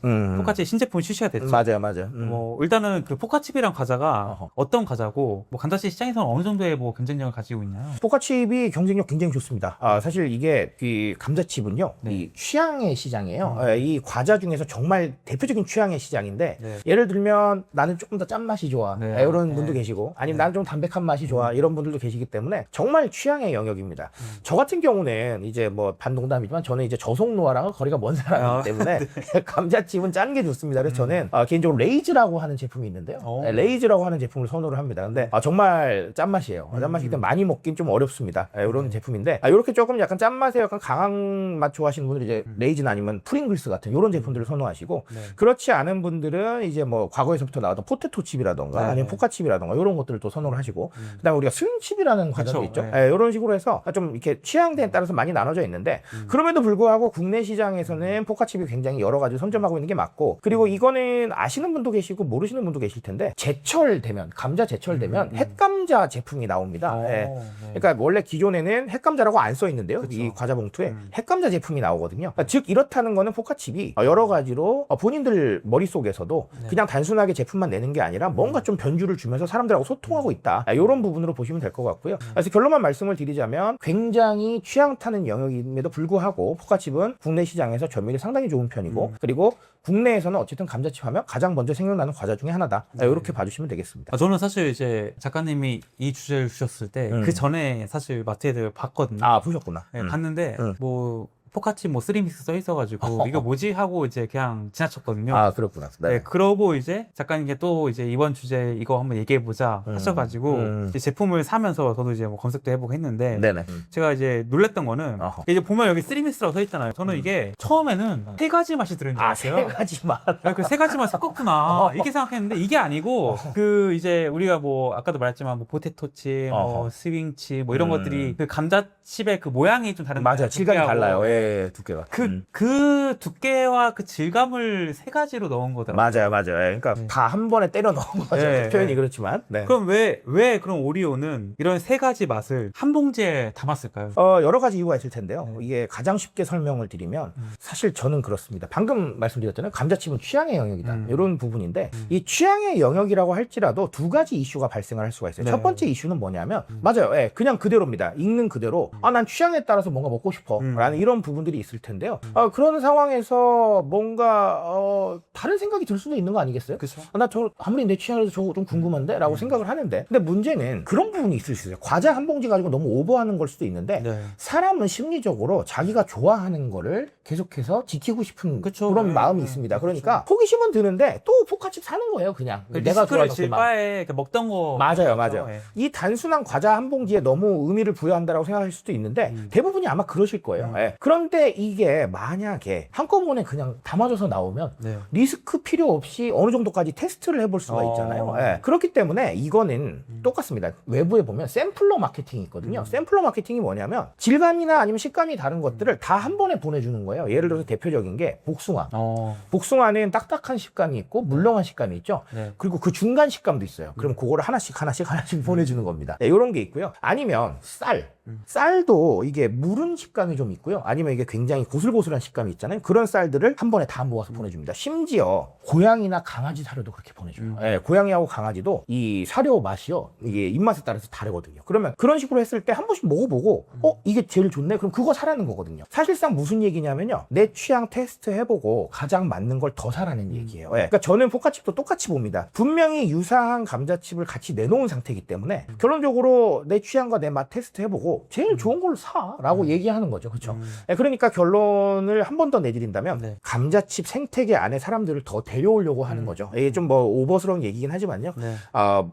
신제품 출시가 됐죠. 맞아요. 뭐 일단은 그 포카칩이란 과자가 어떤 과자고 뭐 간다시 시장에서는 어느 정도의 뭐 경쟁력을 가지고 있나요? 포카칩이 경쟁력 굉장히 좋습니다. 사실 이게 이 감자칩은요, 이 취향의 시장이에요. 이 과자 중에서 정말 대표적인 취향의 시장인데 예를 들면 나는 조금 더 짠맛이 좋아 이런 분도 계시고 아니면 나는 좀 담백한 맛이 좋아 이런 분들도 계시기 때문에 정말 취향의 영역입니다. 저 같은 경우는 이제 뭐 반농담이지만 저는 이제 저속노화랑은 거리가 먼 사람이기 때문에 감자칩은 짠 게 좋습니다. 그래서 저는 개인적으로 레이즈라고 하는 제품이 있는데요. 레이즈라고 하는 제품을 선호를 합니다. 근데 정말 짠맛이에요. 짠맛이기 때문에 많이 먹긴 좀 어렵습니다. 이런 제품인데 이렇게 조금 약간 짠맛에 약간 강한 맛 좋아하시는 분들은 이제 레이즈나 아니면 프링글스 같은 이런 제품들을 선호하시고 그렇지 않은 분들은 이제 뭐 과거에서부터 나왔던 포테토칩이라던가 아니면 포카칩이라던가 이런 것들을 또 선호를 하시고 그다음에 우리가 스윙칩이라는 과자도 있죠. 이런 식으로 해서 좀 이렇게 취향대에 따라서 많이 나눠져 있는데 그럼에도 불구하고 국내 시장에서는 포카칩이 굉장히 여러 가지 선점하고 있는 게 맞고 그리고 이거는 아시는 분도 계시고 모르시는 분도 계실 텐데 제철 되면 감자 제철 되면 햇감자 제품이 나옵니다. 그러니까 원래 기존에는 햇감자라고 안 써 있는데요. 이 과자 봉투에 햇감자 제품이 나오거든요. 그러니까 즉 이렇다는 거는 포카칩이 여러 가지로 본인들 머릿속에서도 그냥 단순하게 제품만 내는 게 아니라 뭔가 좀 변주를 주면서 사람들하고 소통하고 있다. 이런 부분으로 보시면 될 것 같고요. 그래서 결론만 말씀을 드리자면 굉장히 취향 타는 영역임에도 불구하고 포카칩은 국내 시장에서 점유율이 상당히 좋은 편이고 그리고 국내에서는 어쨌든 감자칩 하면 가장 먼저 생각나는 과자 중에 하나다. 이렇게 봐주시면 되겠습니다. 저는 사실 이제 작가님이 이 주제를 주셨을 때 그 전에 사실 마트에들 봤거든요. 보셨구나. 봤는데 뭐 포카칩 뭐 3믹스 써 있어가지고 이거 뭐지 하고 이제 그냥 지나쳤거든요. 그렇구나. 네. 그러고 이제 작가님께 또 이제 이번 주제 이거 한번 얘기해보자 하셔가지고 이제 제품을 사면서 저도 이제 뭐 검색도 해보고 했는데 제가 이제 놀랬던 거는 이제 보면 여기 3믹스라고 써 있잖아요. 저는 이게 처음에는 세 가지 맛이 들은 줄 알았어요. 세 가지 맛. 그 세 가지 맛 섞었구나 이렇게 생각했는데 이게 아니고 그 이제 우리가 뭐 아까도 말했지만 뭐 포테토칩, 뭐 스윙칩 뭐 이런 것들이 그 감자칩의 그 모양이 좀 다른. 맞아요. 질감이 달라요. 두께가. 그 두께와 그 질감을 세 가지로 넣은 거더라고요. 맞아요. 그러니까 다 한 번에 때려 넣은 거죠. 표현이 그렇지만. 그럼 왜 그럼 오리온은 이런 세 가지 맛을 한 봉지에 담았을까요? 여러 가지 이유가 있을 텐데요. 이게 가장 쉽게 설명을 드리면 사실 저는 그렇습니다. 방금 말씀드렸잖아요. 감자칩은 취향의 영역이다. 이런 부분인데 이 취향의 영역이라고 할지라도 두 가지 이슈가 발생을 할 수가 있어요. 첫 번째 이슈는 뭐냐면 맞아요. 그냥 그대로입니다. 읽는 그대로 난 취향에 따라서 뭔가 먹고 싶어 라는 이런 부분들이 있을 텐데요. 그런 상황에서 뭔가 다른 생각이 들 수도 있는 거 아니겠어요? 그렇죠. 저 아무리 내 취향이라도 저거 좀 궁금한데? 라고 생각을 하는데 근데 문제는 그런 부분이 있을 수 있어요. 과자 한 봉지 가지고 너무 오버하는 걸 수도 있는데 사람은 심리적으로 자기가 좋아하는 거를 계속해서 지키고 싶은 그런 마음이 있습니다. 그러니까 호기심은 드는데 또 포카칩 사는 거예요. 그냥 내가 좋아해서 질바에 먹던 거. 맞아요. 이 단순한 과자 한 봉지에 너무 의미를 부여한다라고 생각할 수도 있는데 대부분이 아마 그러실 거예요. 그런데 이게 만약에 한꺼번에 그냥 담아져서 나오면 리스크 필요 없이 어느 정도까지 테스트를 해볼 수가 있잖아요. 그렇기 때문에 이거는 똑같습니다. 외부에 보면 샘플러 마케팅이 있거든요. 샘플러 마케팅이 뭐냐면 질감이나 아니면 식감이 다른 것들을 다 한 번에 보내주는 거예요. 예를 들어서 대표적인 게 복숭아. 복숭아는 딱딱한 식감이 있고 물렁한 식감이 있죠. 그리고 그 중간 식감도 있어요. 그럼 그거를 하나씩 보내주는 겁니다. 이런 게 있고요. 아니면 쌀. 쌀도 이게 무른 식감이 좀 있고요. 아니면 이게 굉장히 고슬고슬한 식감이 있잖아요. 그런 쌀들을 한 번에 다 모아서 보내줍니다. 심지어 고양이나 강아지 사료도 그렇게 보내줘요. 예, 고양이하고 강아지도 이 사료 맛이요. 이게 입맛에 따라서 다르거든요. 그러면 그런 식으로 했을 때 한 번씩 먹어보고 이게 제일 좋네? 그럼 그거 사라는 거거든요. 사실상 무슨 얘기냐면요. 내 취향 테스트 해보고 가장 맞는 걸 더 사라는 얘기예요. 예. 그러니까 저는 포카칩도 똑같이 봅니다. 분명히 유사한 감자칩을 같이 내놓은 상태이기 때문에 결론적으로 내 취향과 내 맛 테스트 해보고 제일 좋은 걸 사라고 얘기하는 거죠. 그렇죠? 예, 그러니까 결론을 한 번 더 내드린다면 네. 감자칩 생태계 안에 사람들을 더 데려오려고 하는 거죠. 이게 좀 뭐 오버스러운 얘기긴 하지만요. 네.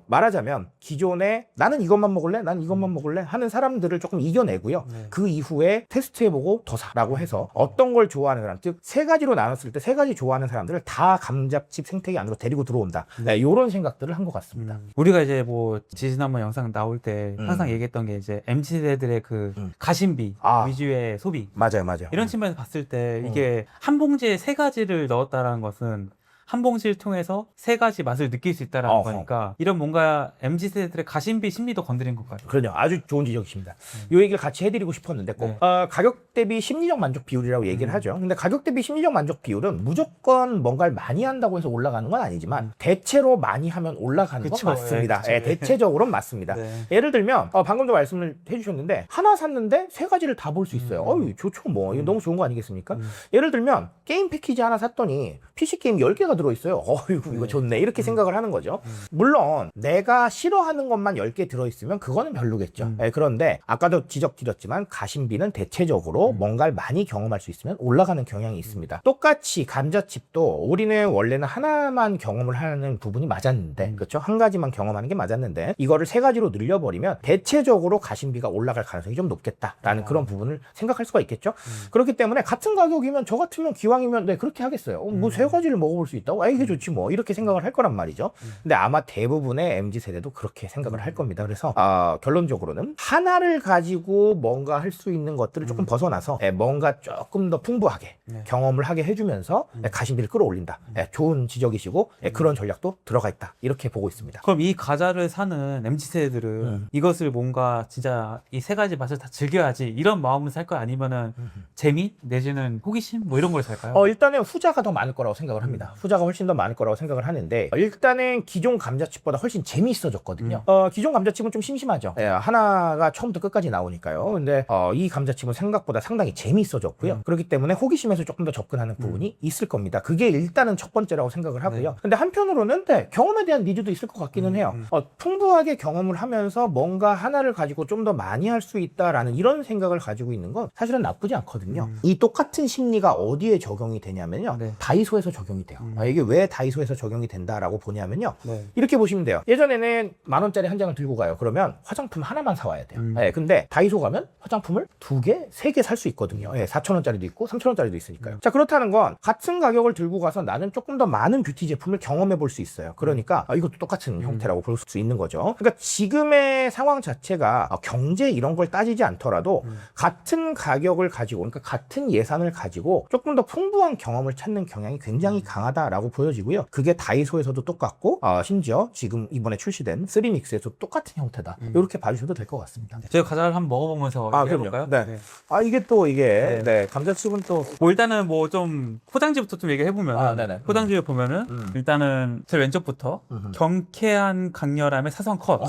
말하자면 기존에 나는 이것만 먹을래? 나는 이것만 먹을래? 하는 사람들을 조금 이겨내고요. 네. 그 이후에 테스트해보고 더 사라고 해서 어떤 걸 좋아하는 사람, 즉 세 가지로 나눴을 때 세 가지 좋아하는 사람들을 다 감자칩 생태계 안으로 데리고 들어온다. 네, 이런 생각들을 한 것 같습니다. 우리가 이제 뭐 지지난번 영상 나올 때 항상 얘기했던 게 이제 MZ세대들의 그 가심비 위주의 소비. 맞아요. 이런 측면에서 봤을 때 이게 한 봉지에 세 가지를 넣었다라는 것은 한 봉지를 통해서 세 가지 맛을 느낄 수 있다라는 거니까 이런 뭔가 MZ세대들의 가심비 심리도 건드린 것 같아요. 그럼요. 아주 좋은 지적이십니다. 이 얘기를 같이 해드리고 싶었는데 꼭 가격 대비 심리적 만족 비율이라고 얘기를 하죠. 근데 가격 대비 심리적 만족 비율은 무조건 뭔가를 많이 한다고 해서 올라가는 건 아니지만 대체로 많이 하면 올라가는 건 맞습니다. 예, 대체적으로는 맞습니다. 예를 들면 방금도 말씀을 해주셨는데 하나 샀는데 세 가지를 다 볼 수 있어요. 어유 좋죠 뭐. 이거 너무 좋은 거 아니겠습니까? 예를 들면 게임 패키지 하나 샀더니 PC 게임 10개가 들어있어요. 어휴 이거 좋네 이렇게 생각을 하는 거죠. 물론 내가 싫어하는 것만 10개 들어있으면 그거는 별로겠죠. 그런데 아까도 지적드렸지만 가심비는 대체적으로 뭔가를 많이 경험할 수 있으면 올라가는 경향이 있습니다. 똑같이 감자칩도 우리는 원래는 하나만 경험을 하는 부분이 맞았는데 그렇죠? 한 가지만 경험하는 게 맞았는데 이거를 세 가지로 늘려버리면 대체적으로 가심비가 올라갈 가능성이 좀 높겠다라는 그런 부분을 생각할 수가 있겠죠. 그렇기 때문에 같은 가격이면 저 같으면 기왕이면 네 그렇게 하겠어요. 뭐 세 가지를 먹어볼 수 있다고? 이게 좋지 뭐 이렇게 생각을 할 거란 말이죠. 근데 아마 대부분의 MZ세대도 그렇게 생각을 할 겁니다. 그래서 결론적으로는 하나를 가지고 뭔가 할 수 있는 것들을 조금 벗어나서 뭔가 조금 더 풍부하게 경험을 하게 해주면서 가심비를 끌어올린다. 좋은 지적이시고 그런 전략도 들어가 있다. 이렇게 보고 있습니다. 그럼 이 과자를 사는 MZ세대들은 이것을 뭔가 진짜 이 세 가지 맛을 다 즐겨야지 이런 마음을 살까요? 아니면은 재미 내지는 호기심 뭐 이런 걸 살까요? 일단은 후자가 더 많을 거라고 생각을 합니다. 후자가 훨씬 더 많을 거라고 생각을 하는데 일단은 기존 감자칩보다 훨씬 재미있어졌거든요. 기존 감자칩은 좀 심심하죠. 하나가 처음부터 끝까지 나오니까요. 근데 이 감자칩은 생각보다 상당히 재미있어졌고요. 그렇기 때문에 호기심에서 조금 더 접근하는 부분이 있을 겁니다. 그게 일단은 첫 번째라고 생각을 하고요. 근데 한편으로는 경험에 대한 니즈도 있을 것 같기는 해요. 풍부하게 경험을 하면서 뭔가 하나를 가지고 좀 더 많이 할 수 있다라는 이런 생각을 가지고 있는 건 사실은 나쁘지 않거든요. 이 똑같은 심리가 어디에 적용이 되냐면요. 다이소에서 적용이 돼요. 이게 왜 다이소에서 적용이 된다라고 보냐면요. 이렇게 보시면 돼요. 예전에는 10,000원짜리 한 장을 들고 가요. 그러면 화장품 하나만 사와야 돼요. 근데 다이소 가면 화장품을 2개, 3개 살 수 있거든요. 4,000원짜리도 있고 3,000원짜리도 있으니까요. 자, 그렇다는 건 같은 가격을 들고 가서 나는 조금 더 많은 뷰티 제품을 경험해 볼 수 있어요. 그러니까 이것도 똑같은 형태라고 볼 수 있는 거죠. 그러니까 지금의 상황 자체가 경제 이런 걸 따지지 않더라도 같은 가격을 가지고 그러니까 같은 예산을 가지고 조금 더 풍부한 경험을 찾는 경향이 굉장히 강하다라고 보여지고요. 그게 다이소에서도 똑같고 심지어 지금 이번에 출시된 3믹스에서 똑같은 형태다. 이렇게 봐주셔도 될 것 같습니다. 제가 과자를 한번 먹어보면서 얘기해볼까요? 네. 이게 또 이게 감자칩은 또 뭐 일단은 뭐 좀 포장지부터 좀 얘기해보면 포장지를 보면은 일단은 제일 왼쪽부터 경쾌한 강렬함의 사선 컷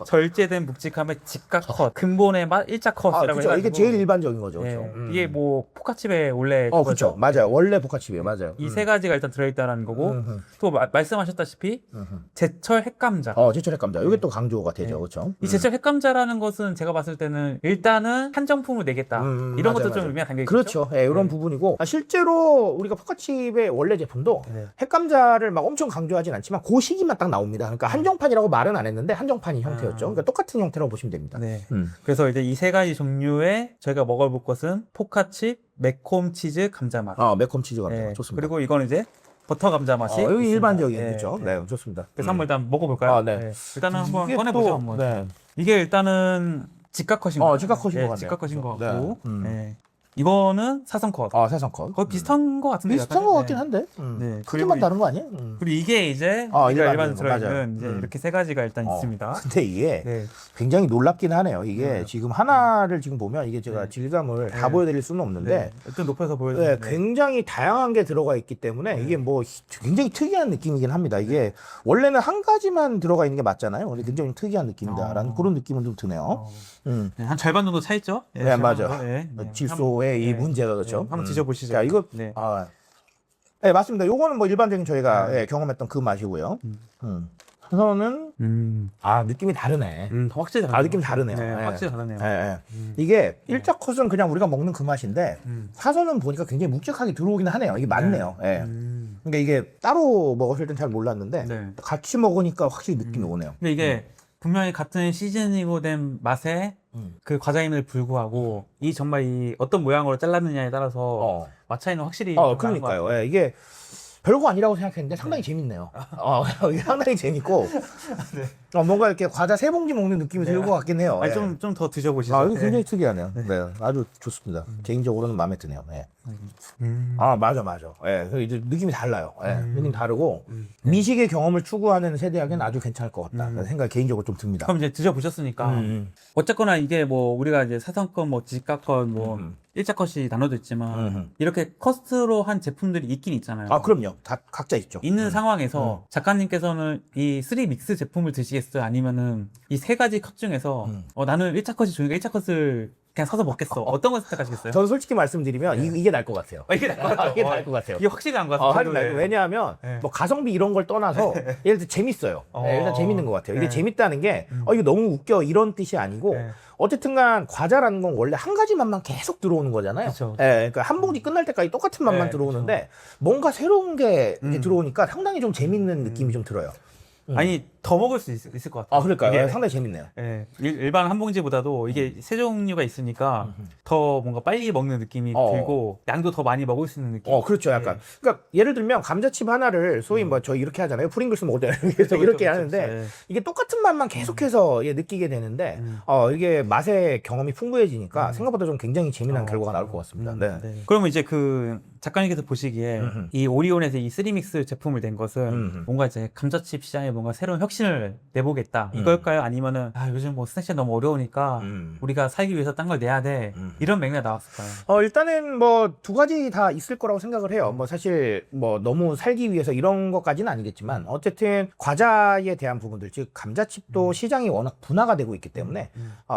절제된 묵직함의 직각 컷 근본의 맛 일자 컷이라고 그렇죠. 이게 제일 일반적인 거죠. 그렇죠. 이게 뭐 포카칩에 원래 그렇죠. 맞아요. 원래 포카칩이에요. 맞아요. 이 세 가지가 일단 들어있다는 거고 또 말씀하셨다시피 제철 핵감자 제철 핵감자. 이게 또 강조가 되죠. 그렇죠. 이 제철 핵감자라는 것은 제가 봤을 때는 일단은 한정품으로 내겠다 이런 것도 좀 의미가 담겨 있죠. 그렇죠. 이런 부분이고 실제로 우리가 포카칩의 원래 제품도 핵감자를 막 엄청 강조하진 않지만 그 시기만 딱 나옵니다. 그러니까 한정판이라고 말은 안 했는데 한정판이 형태였죠. 그러니까 똑같은 형태라고 보시면 됩니다. 그래서 이제 이 세 가지 종류의 저희가 먹어볼 것은 포카칩, 매콤 치즈 감자 맛. 매콤 치즈 감자 맛. 좋습니다. 그리고 이건 이제 버터 감자 맛이 여기 일반적인 그렇죠. 네, 좋습니다. 그래서 한번 일단 먹어볼까요? 일단은 한번 꺼내보죠. 한번. 이게 일단은 직각 컷인 거. 직각 컷인 거 같네요. 직각 컷인 거 같고. 이거는 사선 컷. 사선 컷. 거의 비슷한 것 같은데. 비슷한 것 같긴 한데. 네. 크기만 다른 거 아니에요? 그리고 이게 이제 일반으로 들어있는 이제 이렇게 세 가지가 일단 있습니다. 근데 이게 굉장히 놀랍긴 하네요. 이게 지금 하나를 지금 보면 이게 제가 질감을 다 보여드릴 수는 없는데 일단 높여서 보여드리는데 굉장히 다양한 게 들어가 있기 때문에 이게 뭐 굉장히 특이한 느낌이긴 합니다. 이게 원래는 한 가지만 들어가 있는 게 맞잖아요. 근데 굉장히 특이한 느낌이다라는 그런 느낌은 좀 드네요. 한 절반 정도 차 있죠? 네, 맞아. 질소의 이 문제가 그렇죠. 한번 드셔보시죠. 자, 이거 네, 맞습니다. 요거는 뭐 일반적인 저희가 경험했던 그 맛이고요. 사선은 느낌이 다르네. 확실히 다르네요. 느낌 다르네요. 확실히 다르네요. 이게 일자 컷은 그냥 우리가 먹는 그 맛인데 사선은 보니까 굉장히 묵직하게 들어오긴 하네요. 이게 맞네요. 그러니까 이게 따로 먹었을 땐 잘 몰랐는데 같이 먹으니까 확실히 느낌이 오네요. 근데 이게 분명히 같은 시즈닝으로 된 맛에 그 과자임에도 불구하고 이 정말 이 어떤 모양으로 잘랐느냐에 따라서 맛 차이는 확실히 그러니까요. 이게 별거 아니라고 생각했는데 상당히 재밌네요. 이게 상당히 재밌고 뭔가 이렇게 과자 세 봉지 먹는 느낌이 들 것 같긴 해요. 좀 더 드셔보시죠. 이거 굉장히 특이하네요. 네, 아주 좋습니다. 개인적으로는 마음에 드네요. 맞아. 이제 느낌이 달라요. 느낌 다르고 미식의 경험을 추구하는 세대에게는 아주 괜찮을 것 같다. 생각이 개인적으로 좀 듭니다. 그럼 이제 드셔보셨으니까 어쨌거나 이게 뭐 우리가 이제 사선컷, 뭐 지가컷, 뭐 일자 컷이 나눠져 있지만 이렇게 커스로 한 제품들이 있긴 있잖아요. 그럼요. 다 각자 있죠. 있는 상황에서 작가님께서는 이 3믹스 제품을 드시겠어요? 아니면은 이 세 가지 컷 중에서 나는 일자 컷이 좋으니까 일자 컷을 그냥 사서 먹겠어. 어떤 걸 선택하시겠어요? 저는 솔직히 말씀드리면 이게 나을 것 같아요. 이게 나을 것 같아요. 이게 나을 것 같아요. 이게 확실히 나은 것 같아요. 왜냐하면 뭐 가성비 이런 걸 떠나서 예를 들어 재밌어요. 일단 재밌는 것 같아요. 이게 재밌다는 게 이거 너무 웃겨 이런 뜻이 아니고 어쨌든간 과자라는 건 원래 한 가지 맛만 계속 들어오는 거잖아요. 그러니까 한 봉지 끝날 때까지 똑같은 맛만 들어오는데 뭔가 새로운 게 이제 들어오니까 상당히 좀 재밌는 느낌이 좀 들어요. 아니 더 먹을 수 있을 것 같아요. 그러니까요. 상당히 재밌네요. 일반 한 봉지보다도 이게 세 종류가 있으니까 더 뭔가 빨리 먹는 느낌이 들고 양도 더 많이 먹을 수 있는 느낌. 그렇죠. 약간. 그러니까 예를 들면 감자칩 하나를 소위 뭐 저 이렇게 하잖아요. 프링글스 먹을 때 이렇게 하는데 이게 똑같은 맛만 계속해서 느끼게 되는데 이게 맛의 경험이 풍부해지니까 생각보다 좀 굉장히 재미난 결과가 나올 것 같습니다. 그러면 이제 그 작가님께서 보시기에 이 오리온에서 이 3믹스 제품을 낸 것은 뭔가 이제 감자칩 시장에 뭔가 새로운 혁신을 내보겠다 이걸까요? 아니면은 요즘 뭐 스낵시 너무 어려우니까 우리가 살기 위해서 딴 걸 내야 돼 이런 맥락이 나왔을까요? 일단은 뭐 두 가지 다 있을 거라고 생각을 해요. 뭐 사실 뭐 너무 살기 위해서 이런 것까지는 아니겠지만 어쨌든 과자에 대한 부분들 즉 감자칩도 시장이 워낙 분화가 되고 있기 때문에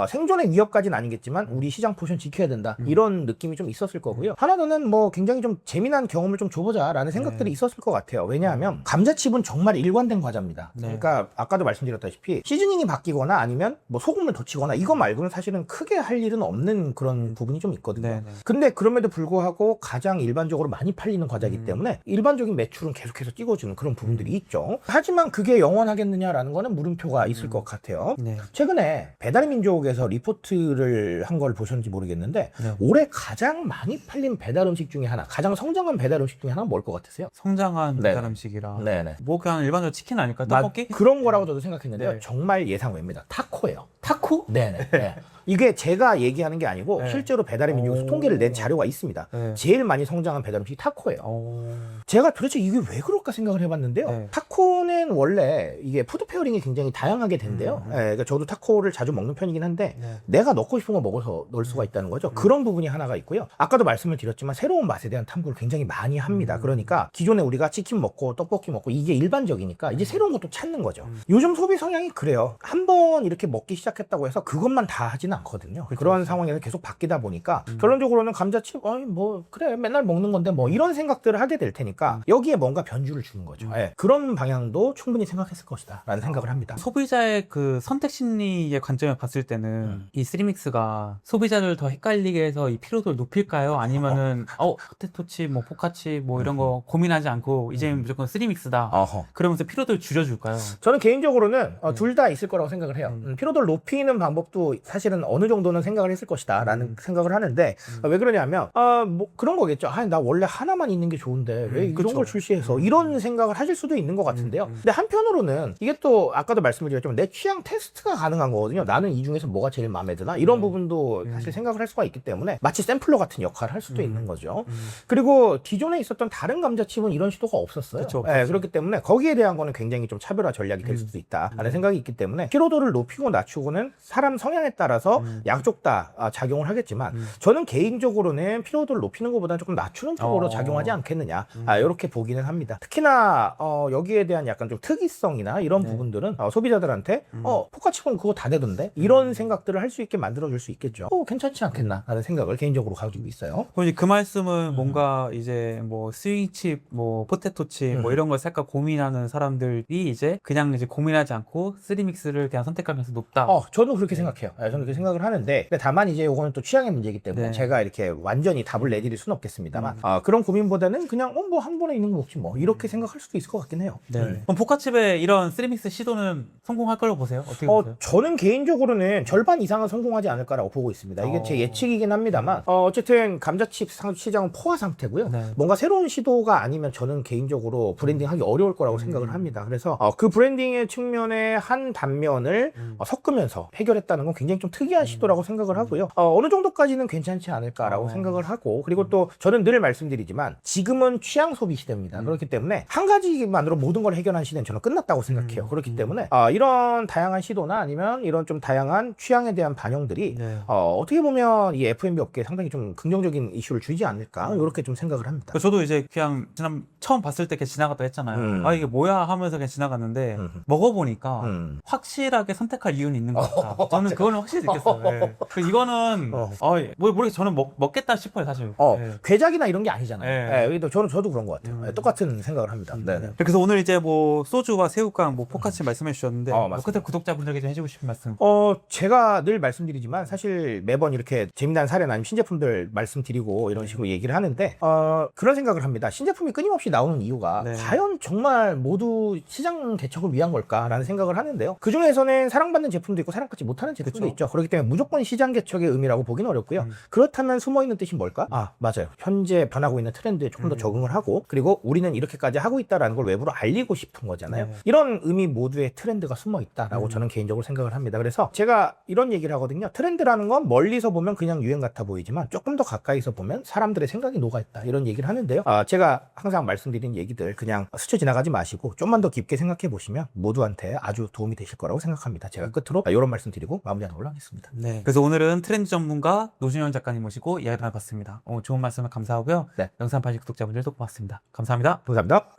생존의 위협까지는 아니겠지만 우리 시장 포션 지켜야 된다 이런 느낌이 좀 있었을 거고요. 하나 더는 뭐 굉장히 좀 재미난 경험을 좀 줘보자라는 생각들이 있었을 것 같아요. 왜냐하면 감자칩은 정말 일관된 과자입니다. 그러니까 아까도 말씀드렸다시피 시즈닝이 바뀌거나 아니면 뭐 소금을 더 치거나 이거 말고는 사실은 크게 할 일은 없는 그런 부분이 좀 있거든요. 근데 그럼에도 불구하고 가장 일반적으로 많이 팔리는 과자이기 때문에 일반적인 매출은 계속해서 찍어주는 그런 부분들이 있죠. 하지만 그게 영원하겠느냐라는 거는 물음표가 있을 것 같아요. 최근에 배달의 민족에서 리포트를 한 걸 보셨는지 모르겠는데 올해 가장 많이 팔린 배달 음식 중에 하나, 가장 성장한 배달 음식 중에 하나는 뭘 것 같으세요? 성장한 배달 음식이라 뭐 그냥 일반적으로 치킨 아닐까? 떡볶이? 그런 거라고 저도 생각했는데요. 정말 예상 외입니다. 타코예요. 타코? 네네. 이게 제가 얘기하는 게 아니고 실제로 배달의 민족에서 통계를 낸 자료가 있습니다. 제일 많이 성장한 배달 음식이 타코예요. 제가 도대체 이게 왜 그럴까 생각을 해봤는데요. 타코는 원래 이게 푸드 페어링이 굉장히 다양하게 된대요. 그러니까 저도 타코를 자주 먹는 편이긴 한데 내가 넣고 싶은 거 먹어서 넣을 수가 있다는 거죠. 그런 부분이 하나가 있고요. 아까도 말씀을 드렸지만 새로운 맛에 대한 탐구를 굉장히 많이 합니다. 그러니까 기존에 우리가 치킨 먹고 떡볶이 먹고 이게 일반적이니까 이제 새로운 것도 찾는 거죠. 요즘 소비 성향이 그래요. 한번 이렇게 먹기 시작했다고 해서 그것만 다 하지는 않거든요. 그런 상황에서 계속 바뀌다 보니까 결론적으로는 감자칩 뭐 그래 맨날 먹는 건데 뭐 이런 생각들을 하게 될 테니까 여기에 뭔가 변주를 주는 거죠. 그런 방향도 충분히 생각했을 것이다 라는 생각을 합니다. 소비자의 그 선택 심리의 관점을 봤을 때는 이 3믹스가 소비자를 더 헷갈리게 해서 이 피로도를 높일까요? 아니면은 포테토칩 뭐 포카칩 뭐 이런 거 고민하지 않고 이제 무조건 3믹스다 그러면서 피로도를 줄여줄까요? 저는 개인적으로는 둘 다 있을 거라고 생각을 해요. 피로도를 높이는 방법도 사실은 어느 정도는 생각을 했을 것이다 라는 생각을 하는데 왜 그러냐면 뭐 그런 거겠죠. 나 원래 하나만 있는 게 좋은데 왜 이런 그쵸. 걸 출시해서 이런 생각을 하실 수도 있는 것 같은데요. 근데 한편으로는 이게 또 아까도 말씀드렸지만 내 취향 테스트가 가능한 거거든요. 나는 이 중에서 뭐가 제일 마음에 드나 이런 부분도 사실 생각을 할 수가 있기 때문에 마치 샘플러 같은 역할을 할 수도 있는 거죠. 그리고 기존에 있었던 다른 감자칩은 이런 시도가 없었어요. 그쵸, 네, 그렇기 때문에 거기에 대한 거는 굉장히 좀 차별화 전략이 될 수도 있다라는 생각이 있기 때문에 피로도를 높이고 낮추고는 사람 성향에 따라서 양쪽 다 작용을 하겠지만 저는 개인적으로는 피로도를 높이는 것보다는 조금 낮추는 쪽으로 작용하지 않겠느냐 이렇게 보기는 합니다. 특히나 여기에 대한 약간 좀 특이성이나 이런 부분들은 소비자들한테 포카칩은 그거 다 되던데 이런 생각들을 할 수 있게 만들어줄 수 있겠죠. 괜찮지 않겠나 라는 생각을 개인적으로 가지고 있어요. 그럼 이제 그 말씀은 뭔가 이제 뭐 스윙칩, 뭐 포테토칩 뭐 이런 걸 살까 고민하는 사람들이 이제 그냥 이제 고민하지 않고 쓰리믹스를 그냥 선택하면서 높다. 저도 그렇게 생각해요. 저는 그렇게 생각을 하는데 근데 다만 이제 요거는 또 취향의 문제이기 때문에 제가 이렇게 완전히 답을 내드릴 수는 없겠습니다만 그런 고민보다는 그냥 뭐 한 번에 있는 거 먹지 뭐 이렇게 생각할 수도 있을 것 같긴 해요. 그럼 포카칩의 이런 쓰리믹스 시도는 성공할 걸로 보세요? 어떻게 보세요? 저는 개인적으로는 절반 이상은 성공하지 않을까라고 보고 있습니다. 이게 제 예측이긴 합니다만 어쨌든 감자칩 시장은 포화 상태고요. 뭔가 새로운 시도가 아니면 저는 개인적으로 브랜딩하기 어려울 거라고 생각을 합니다. 그래서 그 브랜딩의 측면의 한 단면을 섞으면서 해결했다는 건 굉장히 좀 특이한 시도라고 생각을 하고요. 어느 정도까지는 괜찮지 않을까라고 생각을 하고 그리고 또 저는 늘 말씀드리지만 지금은 취향 소비 시대입니다. 그렇기 때문에 한 가지만으로 모든 걸 해결한 시대는 저는 끝났다고 생각해요. 그렇기 때문에 이런 다양한 시도나 아니면 이런 좀 다양한 취향에 대한 반영들이 어떻게 보면 이 F&B 업계에 상당히 좀 긍정적인 이슈를 주지 않을까 이렇게 좀 생각을 합니다. 저도 이제 그냥 처음 봤을 때 그냥 지나갔다 했잖아요. 이게 뭐야 하면서 그냥 지나갔는데 먹어보니까 확실하게 선택할 이유는 있는 것 같다. 저는 그거는 확실히 느꼈어요. 이거는 모르겠어요. 저는 먹겠다 싶어요 사실. 괴작이나 이런 게 아니잖아요. 저도 그런 것 같아요. 똑같은 생각을 합니다. 그래서 오늘 이제 뭐 소주와 새우깡, 뭐 포카칩 말씀해 주셨는데 끝에 구독자분들에게 좀 해주고 싶은 말씀. 제가 늘 말씀드리지만 사실 매번 이렇게 재미난 사례나 아니면 신제품들 말씀드리고 이런 식으로 얘기를 하는데 그런 생각을 합니다. 신제품이 끊임없이 나오는 이유가 과연 정말 모두 시장 개척을 위한 걸까라는 생각을 하는데요. 그 중에서는 사랑받는 제품도 있고 사랑받지 못하는 제품도 있죠. 그렇기 때문에 무조건 시장 개척의 의미라고 보기는 어렵고요. 그렇다면 숨어있는 뜻이 뭘까? 맞아요. 현재 변하고 있는 트렌드에 조금 더 적응을 하고 그리고 우리는 이렇게까지 하고 있다라는 걸 외부로 알리고 싶은 거잖아요. 이런 의미 모두의 트렌드가 숨어 있다라고 저는 개인적으로 생각을 합니다. 그래서 제가 이런 얘기를 하거든요. 트렌드라는 건 멀리서 보면 그냥 유행 같아 보이지만 조금 더 가까이서 보면 사람들의 생각이 녹아있다 이런 얘기를 하는데요. 제가 항상 말씀드린 얘기들 그냥 스쳐 지나가지 마시고 좀만 더 깊게 생각해 보시면 모두한테 아주 도움이 되실 거라고 생각합니다. 제가 끝으로 이런 말씀 드리고 마무리하도록 하겠습니다. 그래서 오늘은 트렌드 전문가 노준현 작가님 모시고 이야기 나눠봤습니다. 좋은 말씀을 감사하고요. 영상 봐주신 구독자분들도 고맙습니다. 감사합니다. 감사합니다.